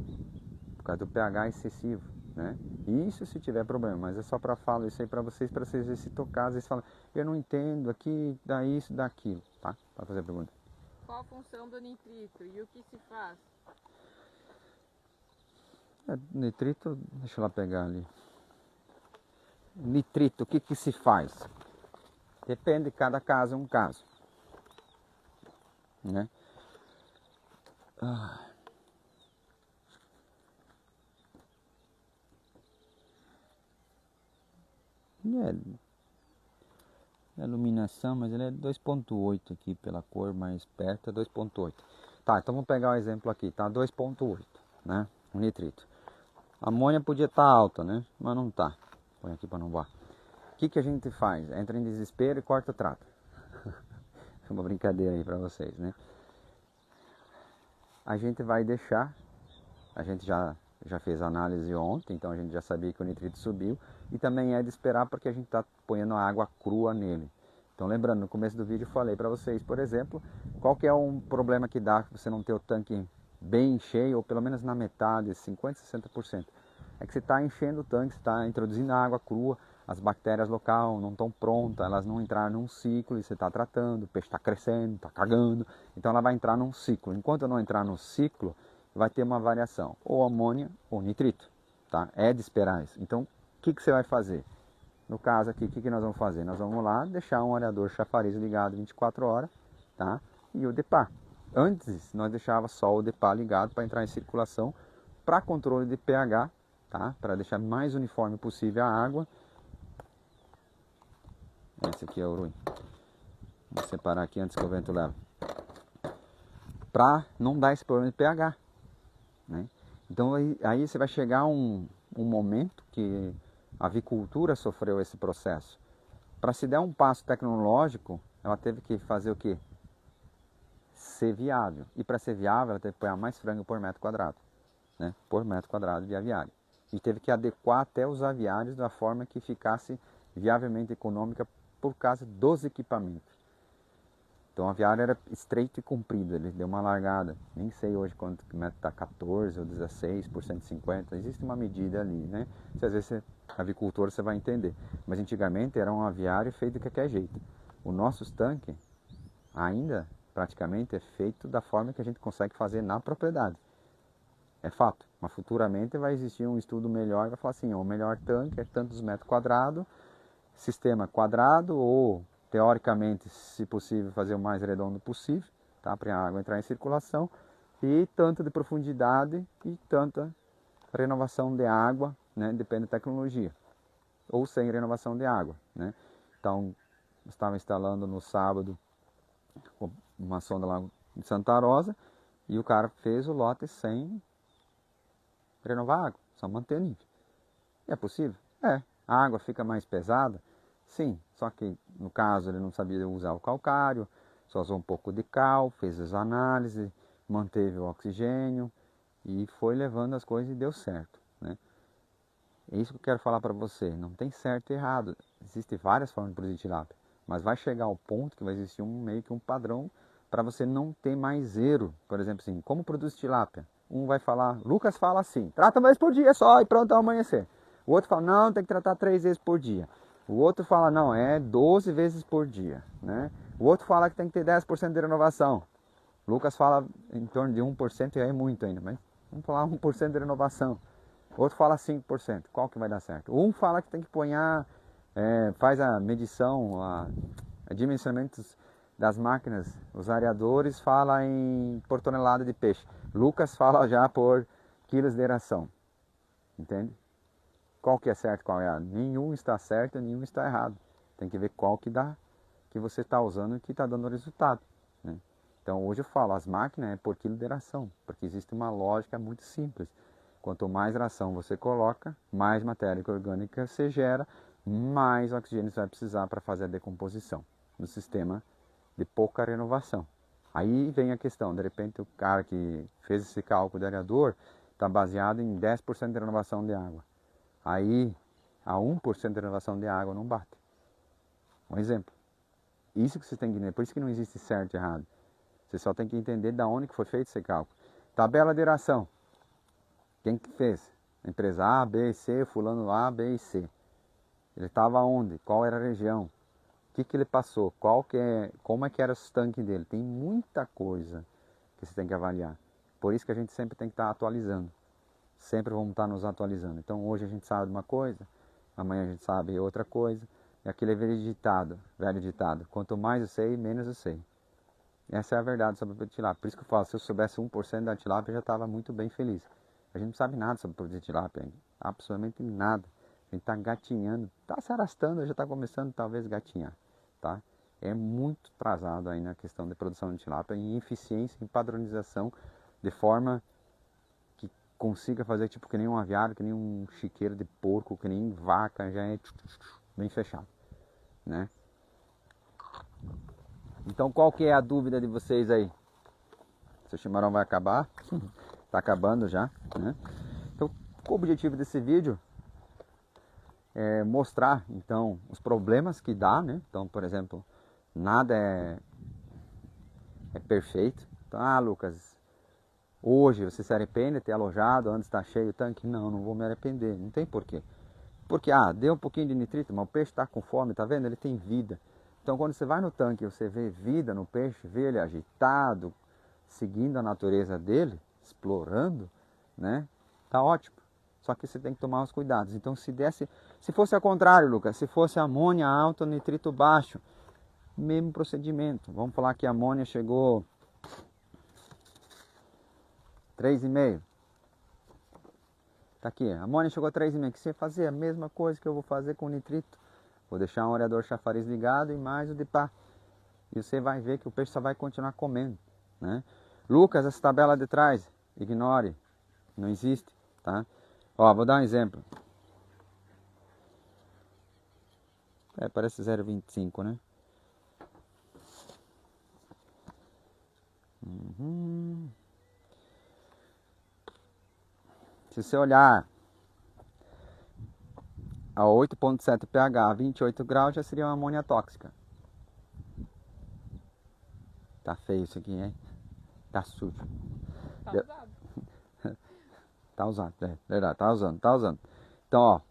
S1: por causa do pH excessivo, né? Isso se tiver problema, mas é só para falar isso aí para vocês se tocar, às vezes falam, eu não entendo, aqui dá isso, dá aquilo, tá? Para fazer a pergunta.
S2: Qual a função do nitrito e o que se faz?
S1: Nitrito, deixa eu lá pegar ali. Nitrito, o que se faz? Depende, cada caso é um caso, né? É iluminação, mas ele é 2.8 aqui pela cor mais perto, é 2.8. Tá, então vamos pegar o exemplo aqui, tá? 2.8, né? O nitrito. A amônia podia estar alta, né? Mas não tá. Põe aqui para não voar. O que a gente faz? Entra em desespero e corta o trato. É uma brincadeira aí para vocês, né? A gente vai deixar, a gente já fez a análise ontem, então a gente já sabia que o nitrito subiu, e também é de esperar porque a gente está ponhando a água crua nele. Então lembrando, no começo do vídeo eu falei para vocês, por exemplo, qual que é um problema que dá você não ter o tanque bem cheio, ou pelo menos na metade, 50%, 60%. É que você está enchendo o tanque, você está introduzindo a água crua, as bactérias local não estão prontas, elas não entraram num ciclo e você está tratando, o peixe está crescendo, está cagando, então ela vai entrar num ciclo. Enquanto não entrar no ciclo, vai ter uma variação, ou amônia ou nitrito, tá? É de esperar isso. Então, o que você vai fazer? No caso aqui, o que nós vamos fazer? Nós vamos lá deixar um aerador chafariz ligado 24 horas, tá? E o DEPA. Antes, nós deixava só o DEPA ligado para entrar em circulação, para controle de pH, tá? Para deixar mais uniforme possível a água. Esse aqui é o ruim. Vou separar aqui antes que o vento leve. Para não dar esse problema de pH. Né? Então aí você vai chegar um momento que a avicultura sofreu esse processo. Para se der um passo tecnológico, ela teve que fazer o quê? Ser viável. E para ser viável, ela teve que pôr mais frango por metro quadrado. Né? Por metro quadrado de aviário. E teve que adequar até os aviários da forma que ficasse viavelmente econômica por causa dos equipamentos. Então o aviário era estreito e comprido, ele deu uma largada, nem sei hoje quanto que metro está, 14 ou 16 por 150, existe uma medida ali, né? Se às vezes avicultor você vai entender, mas antigamente era um aviário feito de qualquer jeito. O nosso tanque ainda praticamente é feito da forma que a gente consegue fazer na propriedade. É fato, mas futuramente vai existir um estudo melhor, vai falar assim, o melhor tanque é tantos metros quadrados, sistema quadrado ou teoricamente, se possível, fazer o mais redondo possível, tá? Para a água entrar em circulação, e tanto de profundidade e tanta renovação de água, né? Depende da tecnologia, ou sem renovação de água, né? Então, estava instalando no sábado uma sonda lá em Santa Rosa, e o cara fez o lote sem renovar a água, só manter o nível. É possível? É. A água fica mais pesada? Sim, só que no caso ele não sabia usar o calcário, só usou um pouco de cal, fez as análises, manteve o oxigênio e foi levando as coisas e deu certo, né? É isso que eu quero falar para você, não tem certo e errado, existem várias formas de produzir tilápia, mas vai chegar ao ponto que vai existir meio que um padrão para você não ter mais erro. Por exemplo, assim, como produz tilápia? Um vai falar, Lucas fala assim, trata uma vez por dia só e pronto, ao amanhecer. O outro fala, não, tem que tratar 3 vezes por dia. O outro fala, não, é 12 vezes por dia, né? O outro fala que tem que ter 10% de renovação. Lucas fala em torno de 1% e é muito ainda, mas vamos falar 1% de renovação. Outro fala 5%. Qual que vai dar certo? Um fala que tem que ponhar, faz a medição, a dimensionamentos das máquinas. Os areadores fala por tonelada de peixe. Lucas fala já por quilos de ração. Entende? Qual que é certo, qual é errado? Nenhum está certo, nenhum está errado. Tem que ver qual que dá, que você está usando e que está dando resultado, né? Então hoje eu falo, as máquinas é por quilo de ração, porque existe uma lógica muito simples. Quanto mais ração você coloca, mais matéria orgânica você gera, mais oxigênio você vai precisar para fazer a decomposição no sistema de pouca renovação. Aí vem a questão, de repente o cara que fez esse cálculo de areador está baseado em 10% de renovação de água. Aí a 1% de renovação de água não bate. Um exemplo. Isso que você tem que entender, por isso que não existe certo e errado. Você só tem que entender de onde que foi feito esse cálculo. Tabela de ração. Quem que fez? A empresa A, B e C, fulano A, B e C. Ele estava onde? Qual era a região? O que ele passou? Como é que eram os tanques dele? Tem muita coisa que você tem que avaliar. Por isso que a gente sempre tem que estar atualizando. Sempre vamos estar nos atualizando. Então hoje a gente sabe uma coisa, amanhã a gente sabe outra coisa. E aquele velho ditado, quanto mais eu sei, menos eu sei. Essa é a verdade sobre a tilápia. Por isso que eu falo, se eu soubesse 1% da tilápia, eu já estava muito bem feliz. A gente não sabe nada sobre produzir tilápia ainda. Absolutamente nada. A gente está gatinhando, está se arrastando, já está começando talvez a gatinhar. Tá? É muito atrasado aí na questão de produção de tilápia, em eficiência, em padronização, de forma que consiga fazer tipo que nem um aviário, que nem um chiqueiro de porco, que nem vaca, já é bem fechado, né? Então qual que é a dúvida de vocês aí? Seu chimarrão vai acabar? Está acabando já, né? Então o objetivo desse vídeo é mostrar então os problemas que dá, né? Então, por exemplo, nada é perfeito. Então, Lucas, hoje você se arrepende de ter alojado antes está cheio o tanque? Não, não vou me arrepender, não tem porquê. Porque, deu um pouquinho de nitrito, mas o peixe está com fome, tá vendo? Ele tem vida. Então, quando você vai no tanque e você vê vida no peixe, vê ele agitado, seguindo a natureza dele, explorando, né? Tá ótimo. Só que você tem que tomar os cuidados. Então, se fosse ao contrário, Lucas, se fosse amônia alta, nitrito baixo, mesmo procedimento. Vamos falar que a amônia chegou 3,5. Tá aqui, a amônia chegou a 3,5. O que você fazer? A mesma coisa que eu vou fazer com o nitrito. Vou deixar um areador chafariz ligado e mais o de pá. E você vai ver que o peixe só vai continuar comendo, né? Lucas, essa tabela de trás, ignore. Não existe, tá? Ó, vou dar um exemplo. Parece 0,25, né? Se você olhar a 8,7 pH, 28 graus, já seria uma amônia tóxica. Tá feio isso aqui, hein? Tá sujo.
S2: Tá usado.
S1: Tá usado, é verdade, tá usando. Então, ó,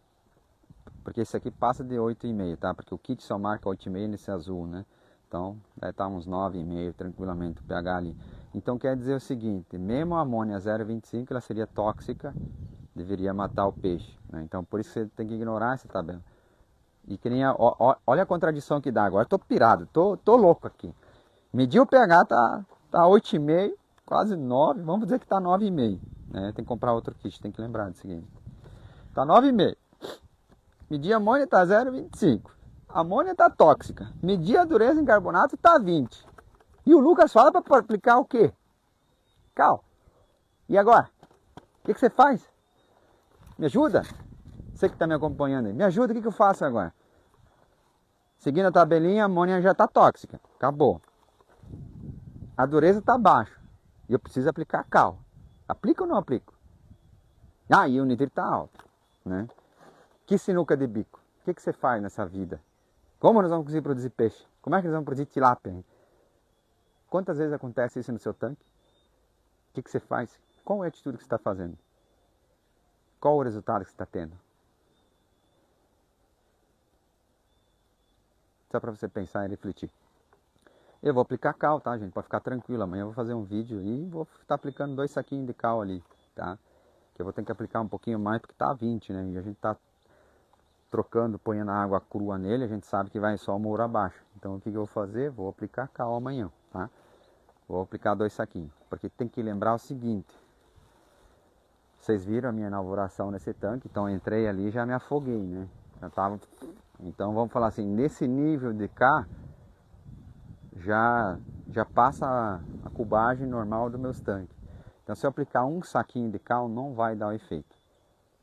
S1: porque esse aqui passa de 8,5, tá? Porque o kit só marca 8,5 nesse azul, né? Então, deve estar uns 9,5 tranquilamente o pH ali. Então, quer dizer o seguinte, mesmo a amônia 0,25, ela seria tóxica, deveria matar o peixe, né? Então, por isso você tem que ignorar essa tabela. E que nem olha a contradição que dá agora. Eu tô pirado, tô louco aqui. Medir o pH, tá 8,5, quase 9, vamos dizer que tá 9,5, né? Tem que comprar outro kit, tem que lembrar do seguinte. Tá 9,5. Medir a amônia tá 0,25. A amônia tá tóxica. Medir a dureza em carbonato tá 20. E o Lucas fala para aplicar o quê? Cal. E agora? O que você faz? Me ajuda? Você que está me acompanhando aí. Me ajuda, o que eu faço agora? Seguindo a tabelinha, a amônia já está tóxica. Acabou. A dureza está baixa. E eu preciso aplicar cal. Aplica ou não aplico? E o nitrito está alto, né? Que sinuca de bico. O que você faz nessa vida? Como nós vamos conseguir produzir peixe? Como é que nós vamos produzir tilápia? Quantas vezes acontece isso no seu tanque? O que você faz? Qual é a atitude que você está fazendo? Qual o resultado que você está tendo? Só para você pensar e refletir. Eu vou aplicar cal, tá, gente? Pode ficar tranquilo. Amanhã eu vou fazer um vídeo e vou estar aplicando 2 saquinhos de cal ali, tá? Que eu vou ter que aplicar um pouquinho mais porque tá 20, né? E a gente tá trocando, ponhando a água crua nele, a gente sabe que vai só o muro abaixo. Então o que eu vou fazer? Vou aplicar cal amanhã, tá? Vou aplicar 2 saquinhos. Porque tem que lembrar o seguinte. Vocês viram a minha inauguração nesse tanque, então eu entrei ali e já me afoguei, né? Já tava... Então vamos falar assim, nesse nível de cá, já passa a cubagem normal dos meus tanques. Então se eu aplicar um saquinho de cal, não vai dar o efeito.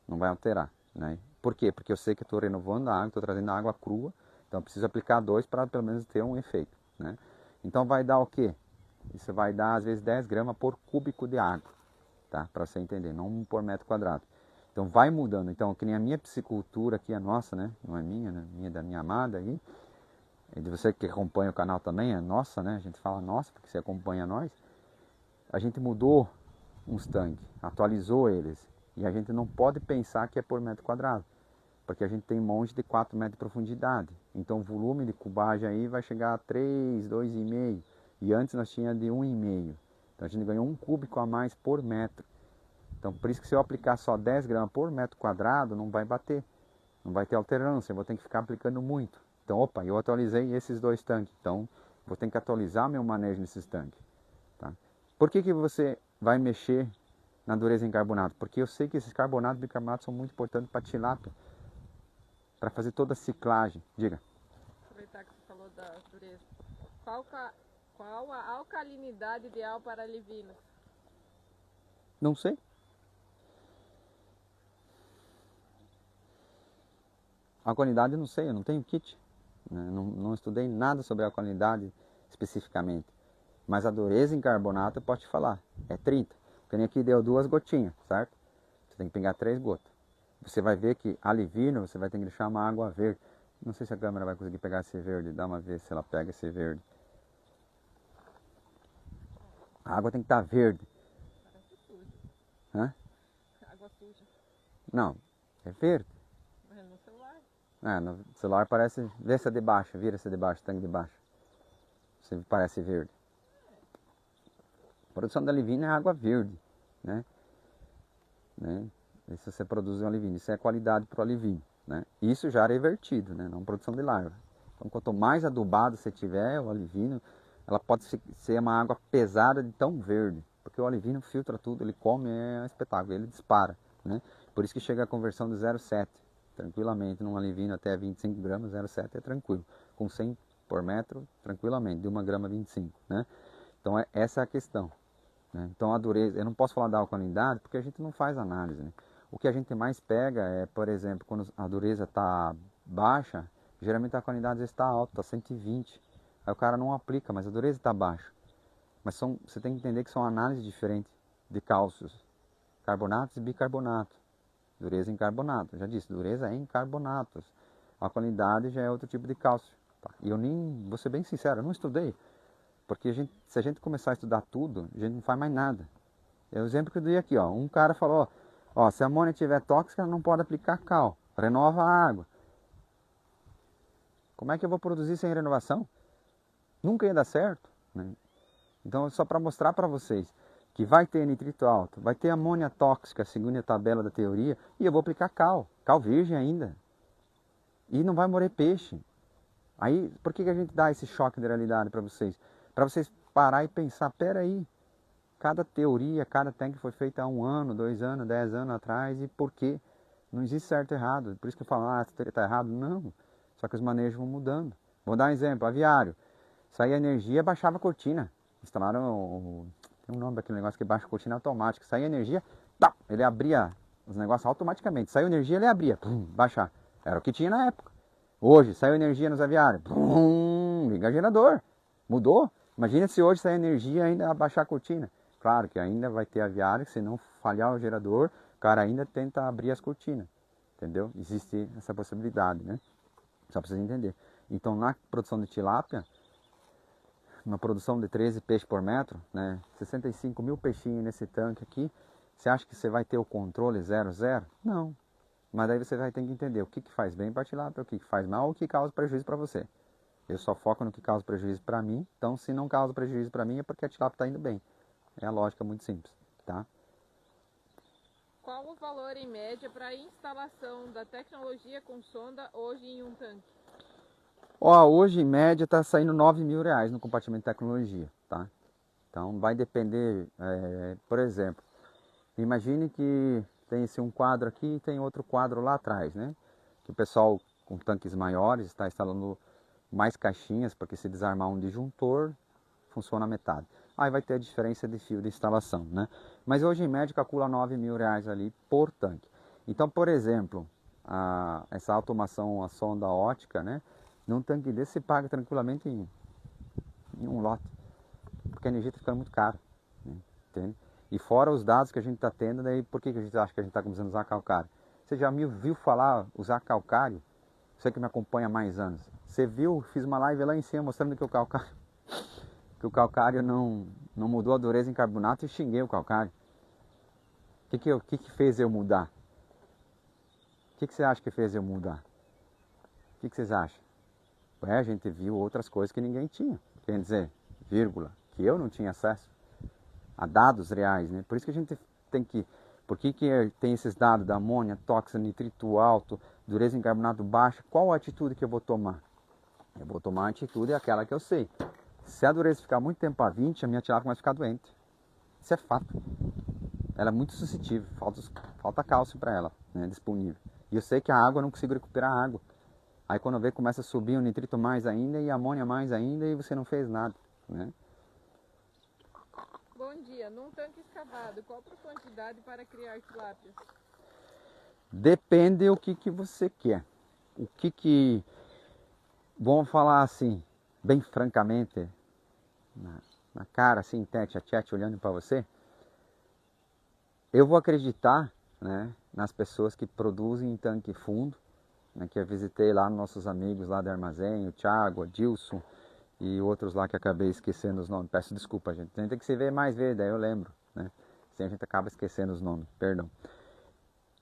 S1: Não vai alterar, né? Por quê? Porque eu sei que eu estou renovando a água, estou trazendo água crua, então eu preciso aplicar 2 para pelo menos ter um efeito, né? Então vai dar o quê? Isso vai dar às vezes 10 gramas por cúbico de água, tá? Para você entender, não por metro quadrado. Então vai mudando. Então, que nem a minha piscicultura aqui, a nossa, né? Não é minha, né? Minha da minha amada aí. E de você que acompanha o canal também, é nossa, né? A gente fala nossa, porque você acompanha nós. A gente mudou uns tanques, atualizou eles. E a gente não pode pensar que é por metro quadrado. Porque a gente tem monte de 4 metros de profundidade. Então o volume de cubagem aí vai chegar a 3, 2,5. E antes nós tínhamos de 1,5. Então a gente ganhou 1 cúbico a mais por metro. Então por isso que se eu aplicar só 10 gramas por metro quadrado, não vai bater. Não vai ter alternância, eu vou ter que ficar aplicando muito. Então, opa, eu atualizei esses 2 tanques. Então vou ter que atualizar meu manejo nesses tanques. Tá? Por que você vai mexer na dureza em carbonato? Porque eu sei que esses carbonatos e bicarbonatos são muito importantes para a tilápia. Para fazer toda a ciclagem. Diga.
S2: Aproveitar que você falou da dureza. Qual a alcalinidade ideal para livinos?
S1: Não sei. Alcalinidade eu não sei, eu não tenho kit. Não estudei nada sobre a alcalinidade especificamente. Mas a dureza em carbonato eu posso te falar. É 30. Que nem aqui deu 2 gotinhas, certo? Você tem que pegar 3 gotas. Você vai ver que a livino você vai ter que deixar uma água verde. Não sei se a câmera vai conseguir pegar esse verde. Dá uma vez se ela pega esse verde. A água tem que estar verde.
S2: Parece suja.
S1: Hã?
S2: Água suja.
S1: Não, é verde.
S2: Mas no celular.
S1: No celular parece... Vê essa de baixo, vira essa de baixo, tanque de baixo. Você parece verde. A produção da livina é água verde, né? E se você produz um alivino, isso é qualidade para o alivino, né? Isso já é revertido, né? Não produção de larva. Então, quanto mais adubado você tiver, o alivino, ela pode ser uma água pesada de tão verde, porque o alivino filtra tudo, ele come, é um espetáculo, ele dispara, né? Por isso que chega a conversão de 0,7, tranquilamente, num alivino até 25 gramas, 0,7 é tranquilo. Com 100 por metro, tranquilamente, de 1 grama 25, né? Então, essa é a questão. Então a dureza, eu não posso falar da alcalinidade porque a gente não faz análise, né? O que a gente mais pega é, por exemplo, quando a dureza está baixa, geralmente a alcalinidade está alta, está 120. Aí o cara não aplica, mas a dureza está baixa. Mas você tem que entender que são análises diferentes de cálcios, carbonatos e bicarbonatos. Dureza em carbonato, já disse, dureza é em carbonatos. A alcalinidade já é outro tipo de cálcio. Tá? E eu nem, vou ser bem sincero, eu não estudei. Porque se a gente começar a estudar tudo, a gente não faz mais nada. É o exemplo que eu dei aqui, ó. Um cara falou, ó, se a amônia estiver tóxica, não pode aplicar cal. Renova a água. Como é que eu vou produzir sem renovação? Nunca ia dar certo, né? Então, é só para mostrar para vocês que vai ter nitrito alto, vai ter amônia tóxica, segundo a tabela da teoria, e eu vou aplicar cal virgem ainda. E não vai morrer peixe. Aí, por que a gente dá esse choque de realidade para vocês? Para vocês parar e pensar, peraí, cada teoria, cada técnica foi feita há 1 ano, 2 anos, 10 anos atrás, e por quê? Não existe certo e errado. Por isso que eu falo, essa teoria está errada. Não, só que os manejos vão mudando. Vou dar um exemplo, aviário. Saía energia, baixava a cortina. Instalaram, tem um nome daquele negócio que baixa a cortina automática. Saía energia, tá, ele abria os negócios automaticamente. Saiu energia, ele abria, pum, baixar. Era o que tinha na época. Hoje, saiu energia nos aviários, pum, liga gerador. Mudou? Imagina se hoje sair energia ainda abaixar a cortina. Claro que ainda vai ter aviário, se não falhar o gerador, o cara ainda tenta abrir as cortinas. Entendeu? Existe essa possibilidade, né? Só para vocês entenderem. Então, na produção de tilápia, uma produção de 13 peixes por metro, né? 65 mil peixinhos nesse tanque aqui, você acha que você vai ter o controle 0,0? Não. Mas daí você vai ter que entender o que faz bem para a tilápia, o que faz mal, o que causa prejuízo para você. Eu só foco no que causa prejuízo para mim. Então, se não causa prejuízo para mim, é porque a tilápia está indo bem. É a lógica muito simples, tá?
S2: Qual o valor em média para a instalação da tecnologia com sonda hoje em um tanque?
S1: Ó, hoje em média está saindo R$ 9.000 no compartimento de tecnologia, tá? Então vai depender, por exemplo, imagine que tem esse um quadro aqui e tem outro quadro lá atrás, né? Que o pessoal com tanques maiores está instalando mais caixinhas, porque se desarmar um disjuntor, funciona a metade. Aí vai ter a diferença de fio de instalação, né? Mas hoje em média calcula R$ 9.000 ali por tanque. Então, por exemplo, essa automação, a sonda ótica, né? Num tanque desse você paga tranquilamente em um lote, porque a energia está ficando muito cara, né? Entende? E fora os dados que a gente está tendo, daí por que a gente acha que a gente está começando a usar calcário? Você já me viu falar usar calcário? Você que me acompanha há mais anos. Você viu, fiz uma live lá em cima mostrando que o calcário não mudou a dureza em carbonato e xinguei o calcário. O que fez eu mudar? O que você acha que fez eu mudar? O que vocês acham? A gente viu outras coisas que ninguém tinha. Quer dizer, vírgula, que eu não tinha acesso a dados reais, né? Por isso que a gente tem que... Por que tem esses dados da amônia, tóxico, nitrito alto, dureza em carbonato baixa? Qual a atitude que eu vou tomar? Eu vou tomar a atitude aquela que eu sei. Se a dureza ficar muito tempo a 20, a minha tilápia vai ficar doente. Isso é fato. Ela é muito suscetível, falta cálcio para ela, né, disponível. E eu sei que a água eu não consigo recuperar a água. Aí quando eu ver começa a subir o nitrito mais ainda e a amônia mais ainda e você não fez nada, né?
S2: Bom dia. Num tanque escavado, qual a profundidade para criar tilápias?
S1: Depende o que você quer. Vamos falar assim, bem francamente, na cara, assim, tete a tete, olhando para você. Eu vou acreditar, né, nas pessoas que produzem em tanque fundo, né, que eu visitei lá, nossos amigos lá do armazém, o Thiago, o Dilson e outros lá que acabei esquecendo os nomes. Peço desculpa, gente. A gente tem que se ver mais vezes, daí eu lembro, né? Assim a gente acaba esquecendo os nomes, perdão.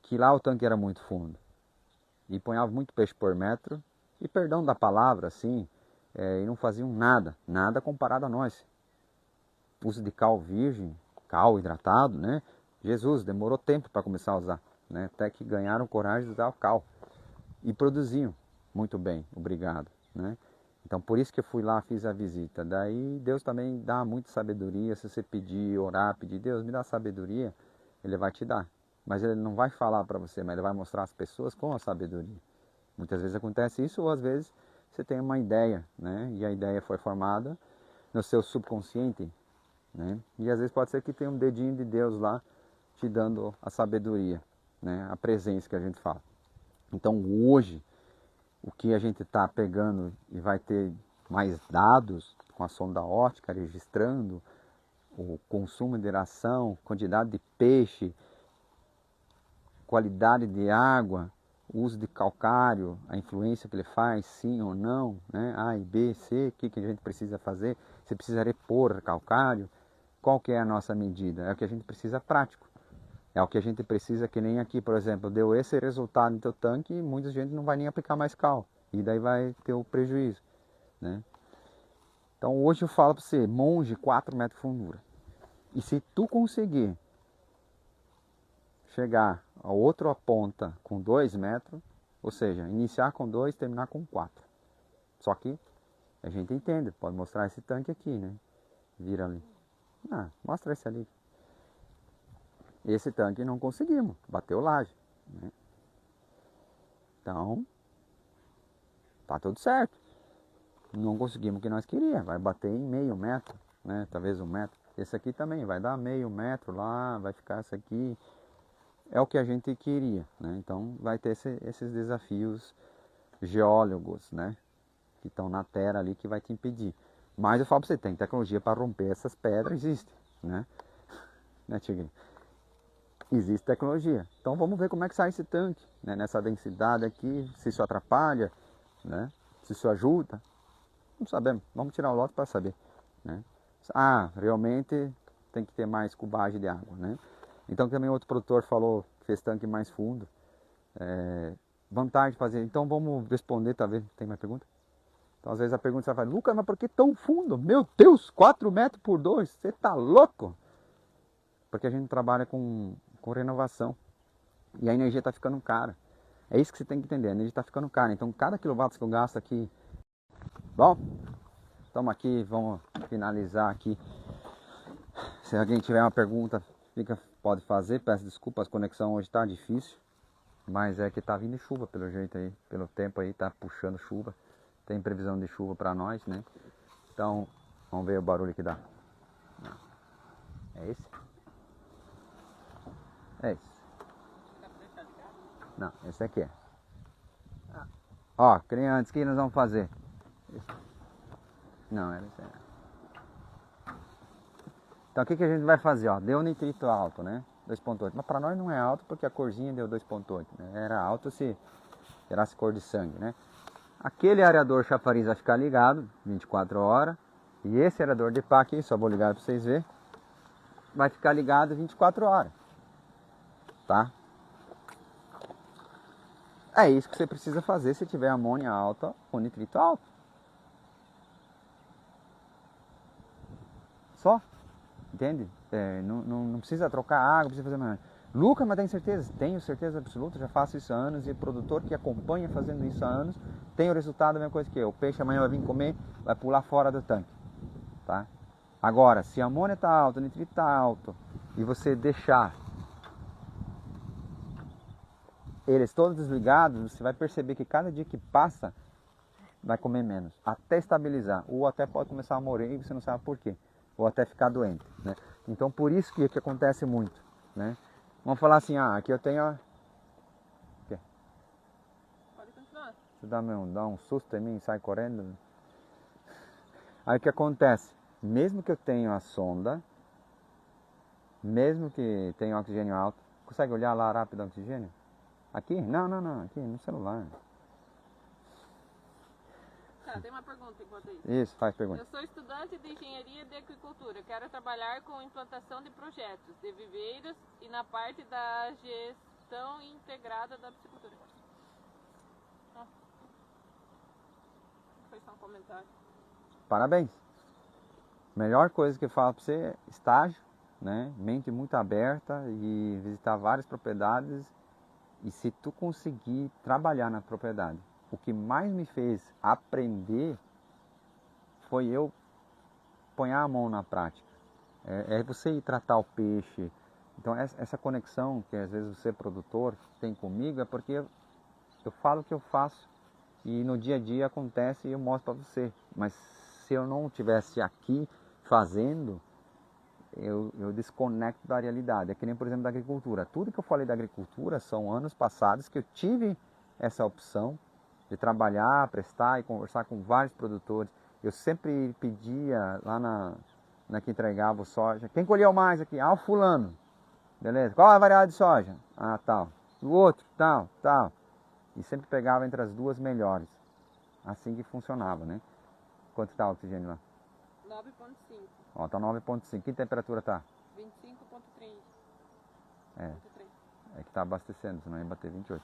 S1: Que lá o tanque era muito fundo e ponhava muito peixe por metro e, perdão da palavra, assim, e não faziam nada comparado a nós. Uso de cal virgem, cal hidratado, né? Jesus, demorou tempo para começar a usar, né? Até que ganharam coragem de usar o cal e produziam muito bem, obrigado, né? Então por isso que eu fui lá, fiz a visita. Daí Deus também dá muita sabedoria. Se você pedir, orar, pedir, Deus me dá sabedoria, Ele vai te dar. Mas Ele não vai falar para você, mas Ele vai mostrar às pessoas com a sabedoria. Muitas vezes acontece isso, ou às vezes você tem uma ideia, né? E a ideia foi formada no seu subconsciente, né? E às vezes pode ser que tenha um dedinho de Deus lá te dando a sabedoria, né? A presença que a gente fala. Então hoje, o que a gente está pegando e vai ter mais dados com a sonda óptica, registrando o consumo de ração, quantidade de peixe, qualidade de água, o uso de calcário, a influência que ele faz, sim ou não, né? A e B, C, o que a gente precisa fazer, se precisa repor calcário, qual que é a nossa medida? É o que a gente precisa prático. É o que a gente precisa, que nem aqui, por exemplo, deu esse resultado no teu tanque e muita gente não vai nem aplicar mais cal. E daí vai ter o prejuízo, né? Então hoje eu falo para você, monge 4 metros de fundura. E se tu conseguir chegar a outra ponta com 2 metros, ou seja, iniciar com 2, terminar com 4. Só que a gente entende, pode mostrar esse tanque aqui, né? Vira ali. Mostra esse ali. Esse tanque não conseguimos, bateu laje, né? Então, tá tudo certo. Não conseguimos o que nós queríamos, vai bater em meio metro, né? Talvez 1 metro. Esse aqui também vai dar meio metro lá, vai ficar esse aqui. É o que a gente queria, né? Então vai ter esses desafios geólogos, né? Que estão na terra ali que vai te impedir. Mas eu falo para você, tem tecnologia para romper essas pedras, existe, né? Né, Tigre? Existe tecnologia. Então vamos ver como é que sai esse tanque, né? Nessa densidade aqui, se isso atrapalha, né? Se isso ajuda. Não sabemos. Vamos tirar o lote para saber, né? Realmente tem que ter mais cubagem de água, né? Então também outro produtor falou que fez tanque mais fundo. Vantagem de fazer. Então vamos responder, talvez. Tem mais pergunta? Então Então às vezes a pergunta você vai falar, Lucas, mas por que tão fundo? Meu Deus, 4 metros por 2, você tá louco? Porque a gente trabalha com renovação e a energia está ficando cara. É isso que você tem que entender, a energia está ficando cara. Então cada quilowatt que eu gasto aqui... Bom, estamos aqui, vamos finalizar aqui. Se alguém tiver uma pergunta, pode fazer. Peço desculpas, a conexão hoje está difícil. Mas é que tá vindo chuva pelo jeito aí, pelo tempo aí, tá puxando chuva. Tem previsão de chuva para nós, né? Então, vamos ver o barulho que dá. É esse? É esse. Não, esse aqui é. Ó, crianças, o que nós vamos fazer? Não, era esse aí. Então, o que a gente vai fazer? Ó, deu nitrito alto, né? 2.8. Mas para nós não é alto porque a corzinha deu 2.8, né? Era alto se gerasse cor de sangue, né? Aquele aerador chafariz vai ficar ligado 24 horas. E esse aerador de pá aqui, só vou ligar para vocês verem, vai ficar ligado 24 horas. Tá? É isso que você precisa fazer se tiver amônia alta ou nitrito alto. Só. Entende? Não precisa trocar água, não precisa fazer mais nada. Lucas, mas tem certeza? Tenho certeza absoluta, já faço isso há anos e o produtor que acompanha fazendo isso há anos tem o resultado da mesma coisa que eu. O peixe amanhã vai vir comer, vai pular fora do tanque. Tá? Agora, se a amônia está alta, o nitrito está alto e você deixar eles todos desligados, você vai perceber que cada dia que passa vai comer menos, até estabilizar, ou até pode começar a morrer e você não sabe por quê, ou até ficar doente, né? Então por isso que acontece muito, né? Vamos falar assim, aqui eu tenho, ó...
S2: Pode continuar.
S1: Você dá um susto em mim e sai correndo. Aí o que acontece? Mesmo que eu tenha a sonda, mesmo que tenha oxigênio alto, consegue olhar lá rápido o oxigênio? Aqui? Não, aqui no celular.
S2: Tá, tem uma pergunta enquanto isso.
S1: Isso, faz pergunta.
S2: Eu sou estudante de engenharia de agricultura. Quero trabalhar com implantação de projetos de viveiros e na parte da gestão integrada da piscicultura. Foi só um comentário.
S1: Parabéns. Melhor coisa que eu falo para você é estágio, né? Mente muito aberta e visitar várias propriedades. E se tu conseguir trabalhar na propriedade, o que mais me fez aprender foi eu pôr a mão na prática. É você ir tratar o peixe. Então essa conexão que às vezes você produtor tem comigo é porque eu falo o que eu faço e no dia a dia acontece e eu mostro para você. Mas se eu não estivesse aqui fazendo, eu desconecto da realidade. É que nem, por exemplo, da agricultura. Tudo que eu falei da agricultura são anos passados que eu tive essa opção de trabalhar, prestar e conversar com vários produtores. Eu sempre pedia lá na que entregava o soja. Quem colheu mais aqui? O fulano. Beleza. Qual a variedade de soja? Tal. O outro, tal. E sempre pegava entre as duas melhores. Assim que funcionava, né? Quanto está o oxigênio lá?
S2: 9.5.
S1: Ó, tá 9.5. Que temperatura tá?
S2: 25.3.
S1: É que tá abastecendo, senão ia bater 28.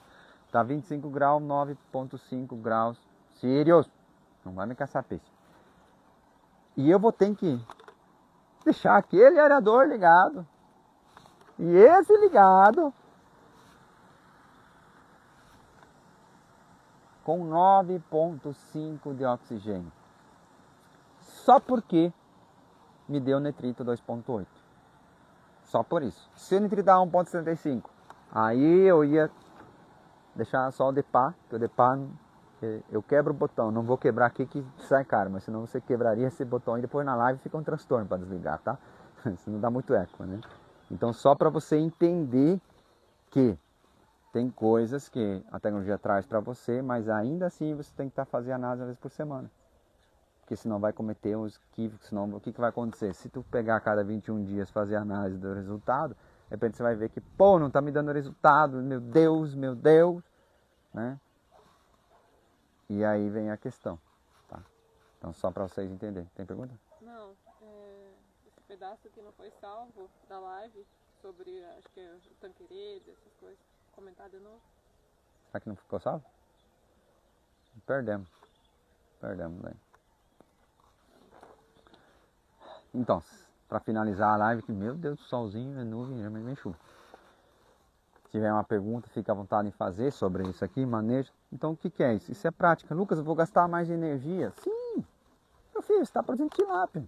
S1: Tá 25 graus, 9.5 graus. Sirius, não vai me caçar peixe. E eu vou ter que deixar aquele aerador ligado. E esse ligado. Com 9.5 de oxigênio. Só porque me deu nitrito 2.8. Só por isso. Se o nitrito dá 1.75, aí eu ia deixar só o DEPA, que o DEPA eu quebro o botão, não vou quebrar aqui que sai caro, mas senão você quebraria esse botão e depois na live fica um transtorno para desligar, tá? Senão dá muito eco, né? Então só para você entender que tem coisas que a tecnologia traz para você, mas ainda assim você tem que estar fazendo análise uma vez por semana. Porque senão vai cometer uns equívocos, senão o que vai acontecer? Se tu pegar a cada 21 dias fazer análise do resultado, de repente você vai ver que, não está me dando resultado, meu Deus, né? E aí vem a questão, tá? Então só para vocês entenderem. Tem pergunta?
S2: Não, esse pedaço que não foi salvo da live sobre, acho que é o tanqueredo, essas coisas, comentar de novo.
S1: Será que não ficou salvo? Perdemos. perdemos aí. Então, para finalizar a live, que meu Deus, solzinho, é nuvem, mas vem chuva. Se tiver uma pergunta, fica à vontade em fazer sobre isso aqui, manejo. Então, o que é isso? Isso é prática. Lucas, eu vou gastar mais energia. Sim, meu filho, você está produzindo tilápia.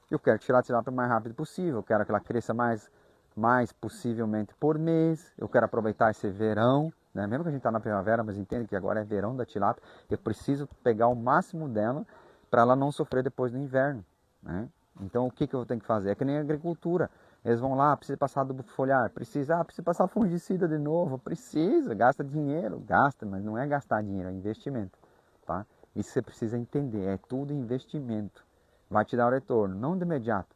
S1: Eu quero tirar a tilápia o mais rápido possível. Eu quero que ela cresça mais possivelmente por mês. Eu quero aproveitar esse verão, né? Mesmo que a gente está na primavera, mas entende que agora é verão da tilápia. Eu preciso pegar o máximo dela para ela não sofrer depois do inverno, né? Então, o que eu tenho que fazer? É que nem a agricultura. Eles vão lá, precisa passar adubo foliar, precisa passar fungicida de novo, precisa, gasta dinheiro, gasta, mas não é gastar dinheiro, é investimento, tá? Isso você precisa entender, é tudo investimento. Vai te dar o retorno, não de imediato.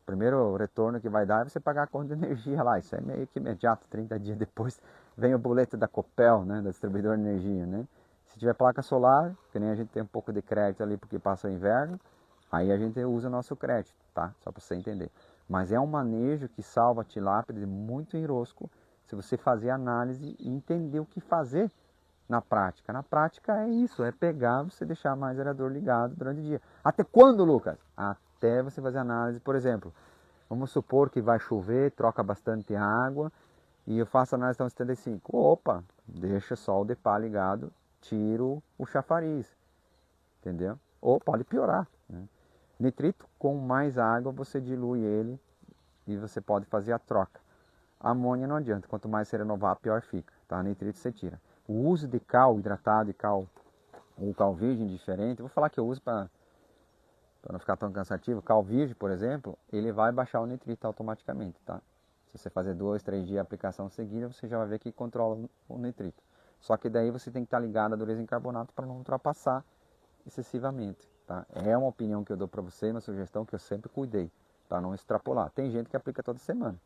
S1: O primeiro retorno que vai dar é você pagar a conta de energia lá, isso é meio que imediato, 30 dias depois vem o boleto da Copel, né, da distribuidora de energia, né? Se tiver placa solar, que nem a gente tem um pouco de crédito ali porque passa o inverno, aí a gente usa nosso crédito, tá? Só para você entender. Mas é um manejo que salva a tilápia de muito enrosco se você fazer análise e entender o que fazer na prática. Na prática é isso, é pegar, você deixar mais o aerador ligado durante o dia. Até quando, Lucas? Até você fazer análise, por exemplo, vamos supor que vai chover, troca bastante água e eu faço análise então 75. Opa, deixa só o DEPA ligado, tiro o chafariz, entendeu? Ou pode piorar, né? Nitrito, com mais água, você dilui ele e você pode fazer a troca. Amônia não adianta, quanto mais você renovar, pior fica, tá? Nitrito você tira. O uso de cal hidratado e cal, ou cal virgem diferente, eu vou falar que eu uso para não ficar tão cansativo. Cal virgem, por exemplo, ele vai baixar o nitrito automaticamente, tá? Se você fazer 2, 3 dias de aplicação seguida, você já vai ver que controla o nitrito. Só que daí você tem que estar ligado à dureza em carbonato para não ultrapassar excessivamente, tá? É uma opinião que eu dou para você, uma sugestão que eu sempre cuidei, para não extrapolar. Tem gente que aplica toda semana,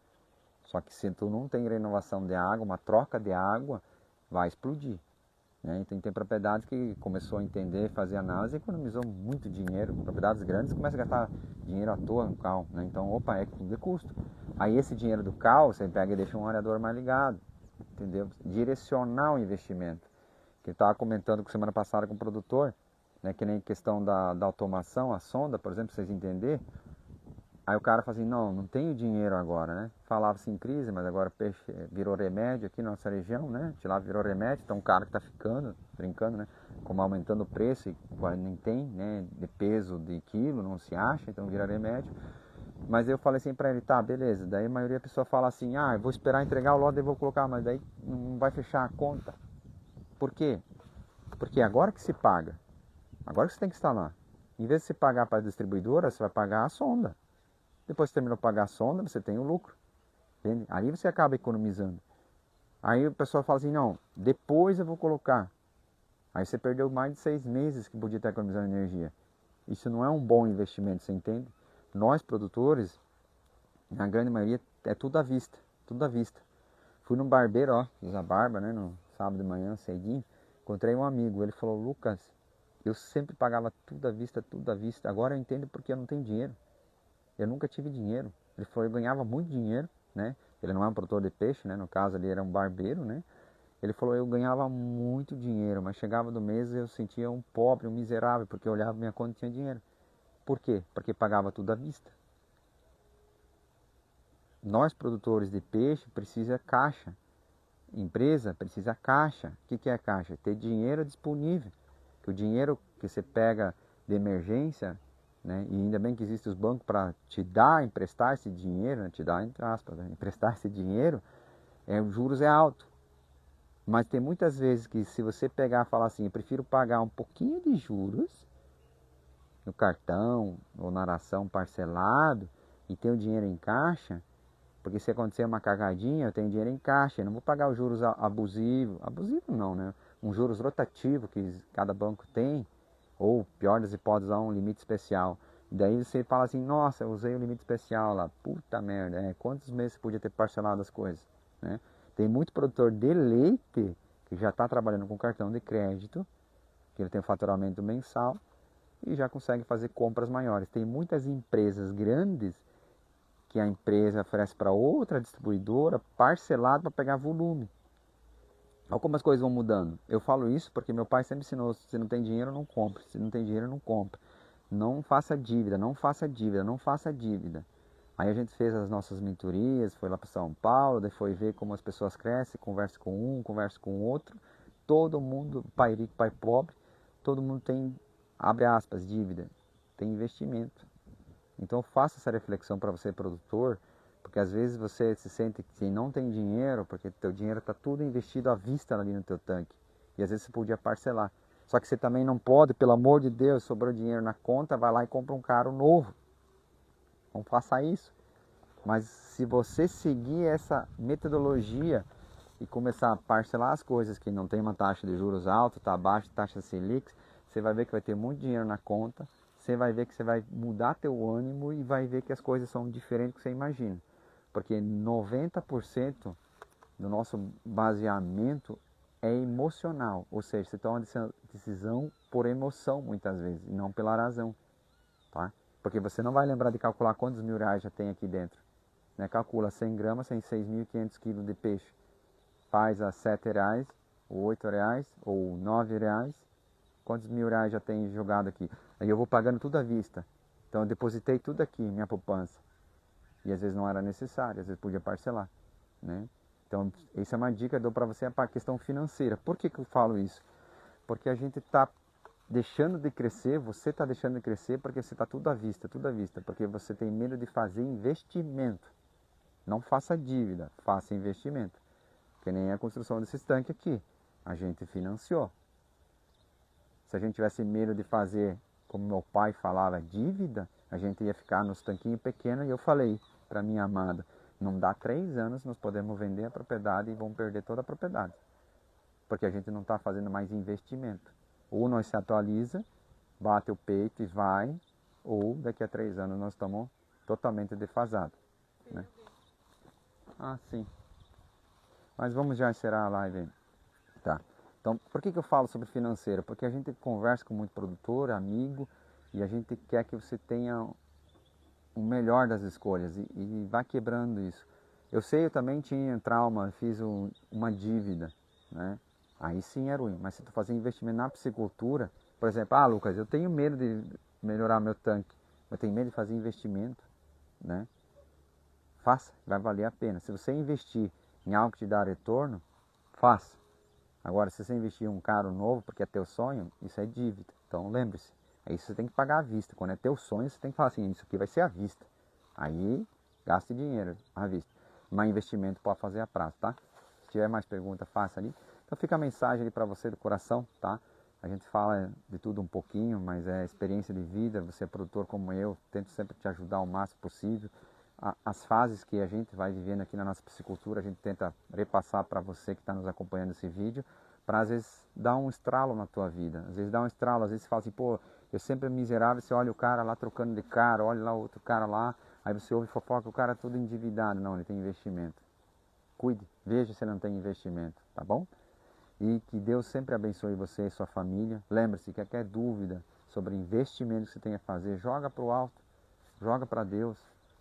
S1: só que se tu não tem renovação de água, uma troca de água, vai explodir, né? Então tem propriedades que começou a entender, fazer análise, economizou muito dinheiro. Propriedades grandes começam a gastar dinheiro à toa no cal, né? Então, opa, é tudo de custo. Aí esse dinheiro do cal, você pega e deixa um areador mais ligado, entendeu? Direcionar o investimento. Que eu estava comentando semana passada com o produtor, né, que nem questão da automação, a sonda, por exemplo, pra vocês entenderem. Aí o cara fala assim, não tenho dinheiro agora, né? Falava-se em crise, mas agora peixe virou remédio aqui na nossa região, né? Tilápia virou remédio, então o cara que está ficando, brincando, né? Como aumentando o preço e nem tem, né? De peso de quilo, não se acha, então vira remédio. Mas eu falei assim para ele, tá, beleza. Daí a maioria da pessoa fala assim, eu vou esperar entregar o lote e vou colocar, mas daí não vai fechar a conta. Por quê? Porque agora que se paga, agora que você tem que instalar. Em vez de você pagar para a distribuidora, você vai pagar a sonda. Depois que terminou de pagar a sonda, você tem o lucro. Entende? Aí você acaba economizando. Aí o pessoal fala assim, não, depois eu vou colocar. Aí você perdeu mais de 6 meses que podia estar economizando energia. Isso não é um bom investimento, você entende? Nós produtores, na grande maioria, é tudo à vista. Tudo à vista. Fui num barbeiro, ó, fiz a barba, né, no sábado de manhã, cedinho. Encontrei um amigo, ele falou, Lucas, eu sempre pagava tudo à vista, tudo à vista. Agora eu entendo porque eu não tenho dinheiro. Eu nunca tive dinheiro. Ele falou, eu ganhava muito dinheiro, né? Ele não é um produtor de peixe, né? No caso, ele era um barbeiro, né? Ele falou, eu ganhava muito dinheiro, mas chegava do mês e eu sentia um pobre, um miserável, porque eu olhava minha conta e tinha dinheiro. Por quê? Porque pagava tudo à vista. Nós, produtores de peixe, precisa caixa. Empresa precisa caixa. O que é caixa? Ter dinheiro disponível. Que o dinheiro que você pega de emergência, né? E ainda bem que existem os bancos para te dar, emprestar esse dinheiro, né? Te dar entre aspas, né? Emprestar esse dinheiro, os juros é alto. Mas tem muitas vezes que se você pegar e falar assim, eu prefiro pagar um pouquinho de juros no cartão ou na ração parcelado e ter o dinheiro em caixa, porque se acontecer uma cagadinha, eu tenho dinheiro em caixa, eu não vou pagar os juros abusivos, abusivo não, né? Um juros rotativo que cada banco tem, ou pior das hipóteses, há um limite especial. Daí você fala assim, nossa, eu usei o limite especial lá, puta merda, quantos meses você podia ter parcelado as coisas, né? Tem muito produtor de leite que já está trabalhando com cartão de crédito, que ele tem um faturamento mensal e já consegue fazer compras maiores. Tem muitas empresas grandes que a empresa oferece para outra distribuidora parcelado para pegar volume. Olha como as coisas vão mudando. Eu falo isso porque meu pai sempre ensinou, se não tem dinheiro, não compre. Se não tem dinheiro, não compre. Não faça dívida, não faça dívida, não faça dívida. Aí a gente fez as nossas mentorias, foi lá para São Paulo, daí foi ver como as pessoas crescem, conversa com um, conversa com o outro. Todo mundo, pai rico, pai pobre, todo mundo tem, abre aspas, dívida, tem investimento. Então faça essa reflexão para você, produtor, porque às vezes você se sente que não tem dinheiro, porque teu dinheiro está tudo investido à vista ali no teu tanque. E às vezes você podia parcelar. Só que você também não pode, pelo amor de Deus, sobrou dinheiro na conta, vai lá e compra um carro novo. Não faça isso. Mas se você seguir essa metodologia e começar a parcelar as coisas que não tem uma taxa de juros alta, está abaixo de taxa Selic, você vai ver que vai ter muito dinheiro na conta, você vai ver que você vai mudar teu ânimo e vai ver que as coisas são diferentes do que você imagina. Porque 90% do nosso baseamento é emocional, ou seja, você toma decisão por emoção muitas vezes, e não pela razão, tá? Porque você não vai lembrar de calcular quantos mil reais já tem aqui dentro. Né? Calcula 100 gramas, tem 6.500 quilos de peixe. Faz a 7 reais, ou 8 reais, ou 9 reais. Quantos mil reais já tem jogado aqui? Aí eu vou pagando tudo à vista. Então eu depositei tudo aqui, minha poupança. E às vezes não era necessário, às vezes podia parcelar. Né? Então essa é uma dica que eu dou para você para a questão financeira. Por que eu falo isso? Porque a gente está deixando de crescer, você está deixando de crescer porque você está tudo à vista, porque você tem medo de fazer investimento. Não faça dívida, faça investimento. Que nem a construção desse tanque aqui. A gente financiou. Se a gente tivesse medo de fazer, como meu pai falava, dívida, a gente ia ficar nos tanquinhos pequenos. E eu falei para minha amada, não dá 3 anos, nós podemos vender a propriedade e vamos perder toda a propriedade. Porque a gente não está fazendo mais investimento. Ou nós se atualiza, bate o peito e vai, ou daqui a 3 anos nós estamos totalmente defasados. Né? Ah, sim. Mas vamos já encerrar a live. Tá. Então, por que eu falo sobre financeiro? Porque a gente conversa com muito produtor, amigo, e a gente quer que você tenha o melhor das escolhas e vá quebrando isso. Eu sei, eu também tinha trauma, fiz uma dívida, né? Aí sim é ruim, mas se tu fazer investimento na piscicultura, por exemplo, Lucas, eu tenho medo de melhorar meu tanque, eu tenho medo de fazer investimento, né? Faça, vai valer a pena. Se você investir em algo que te dá retorno, faça. Agora, se você investir em um carro novo, porque é teu sonho, isso é dívida. Então, lembre-se, aí você tem que pagar à vista. Quando é teu sonho, você tem que falar assim, isso aqui vai ser à vista. Aí, gaste dinheiro à vista. Mas investimento pode fazer a prazo, tá? Se tiver mais pergunta, faça ali. Então, fica a mensagem ali para você do coração, tá? A gente fala de tudo um pouquinho, mas é experiência de vida. Você é produtor como eu, tento sempre te ajudar o máximo possível. As fases que a gente vai vivendo aqui na nossa piscicultura, a gente tenta repassar para você que está nos acompanhando esse vídeo, para às vezes dar um estralo na tua vida. Às vezes dá um estralo, às vezes você fala assim, pô, eu sempre miserável, você olha o cara lá trocando de cara, olha lá o outro cara lá, aí você ouve fofoca, o cara é todo endividado. Não, ele tem investimento. Cuide, veja se ele não tem investimento, tá bom? E que Deus sempre abençoe você e sua família. Lembre-se que qualquer dúvida sobre investimento que você tenha a fazer, joga para o alto, joga para Deus.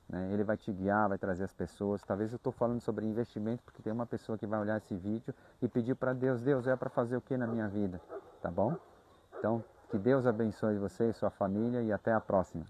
S1: Né? Ele vai te guiar, vai trazer as pessoas. Talvez eu estou falando sobre investimento porque tem uma pessoa que vai olhar esse vídeo e pedir para Deus, Deus, é para fazer o que na minha vida? Tá bom? Então, que Deus abençoe você e sua família e até a próxima.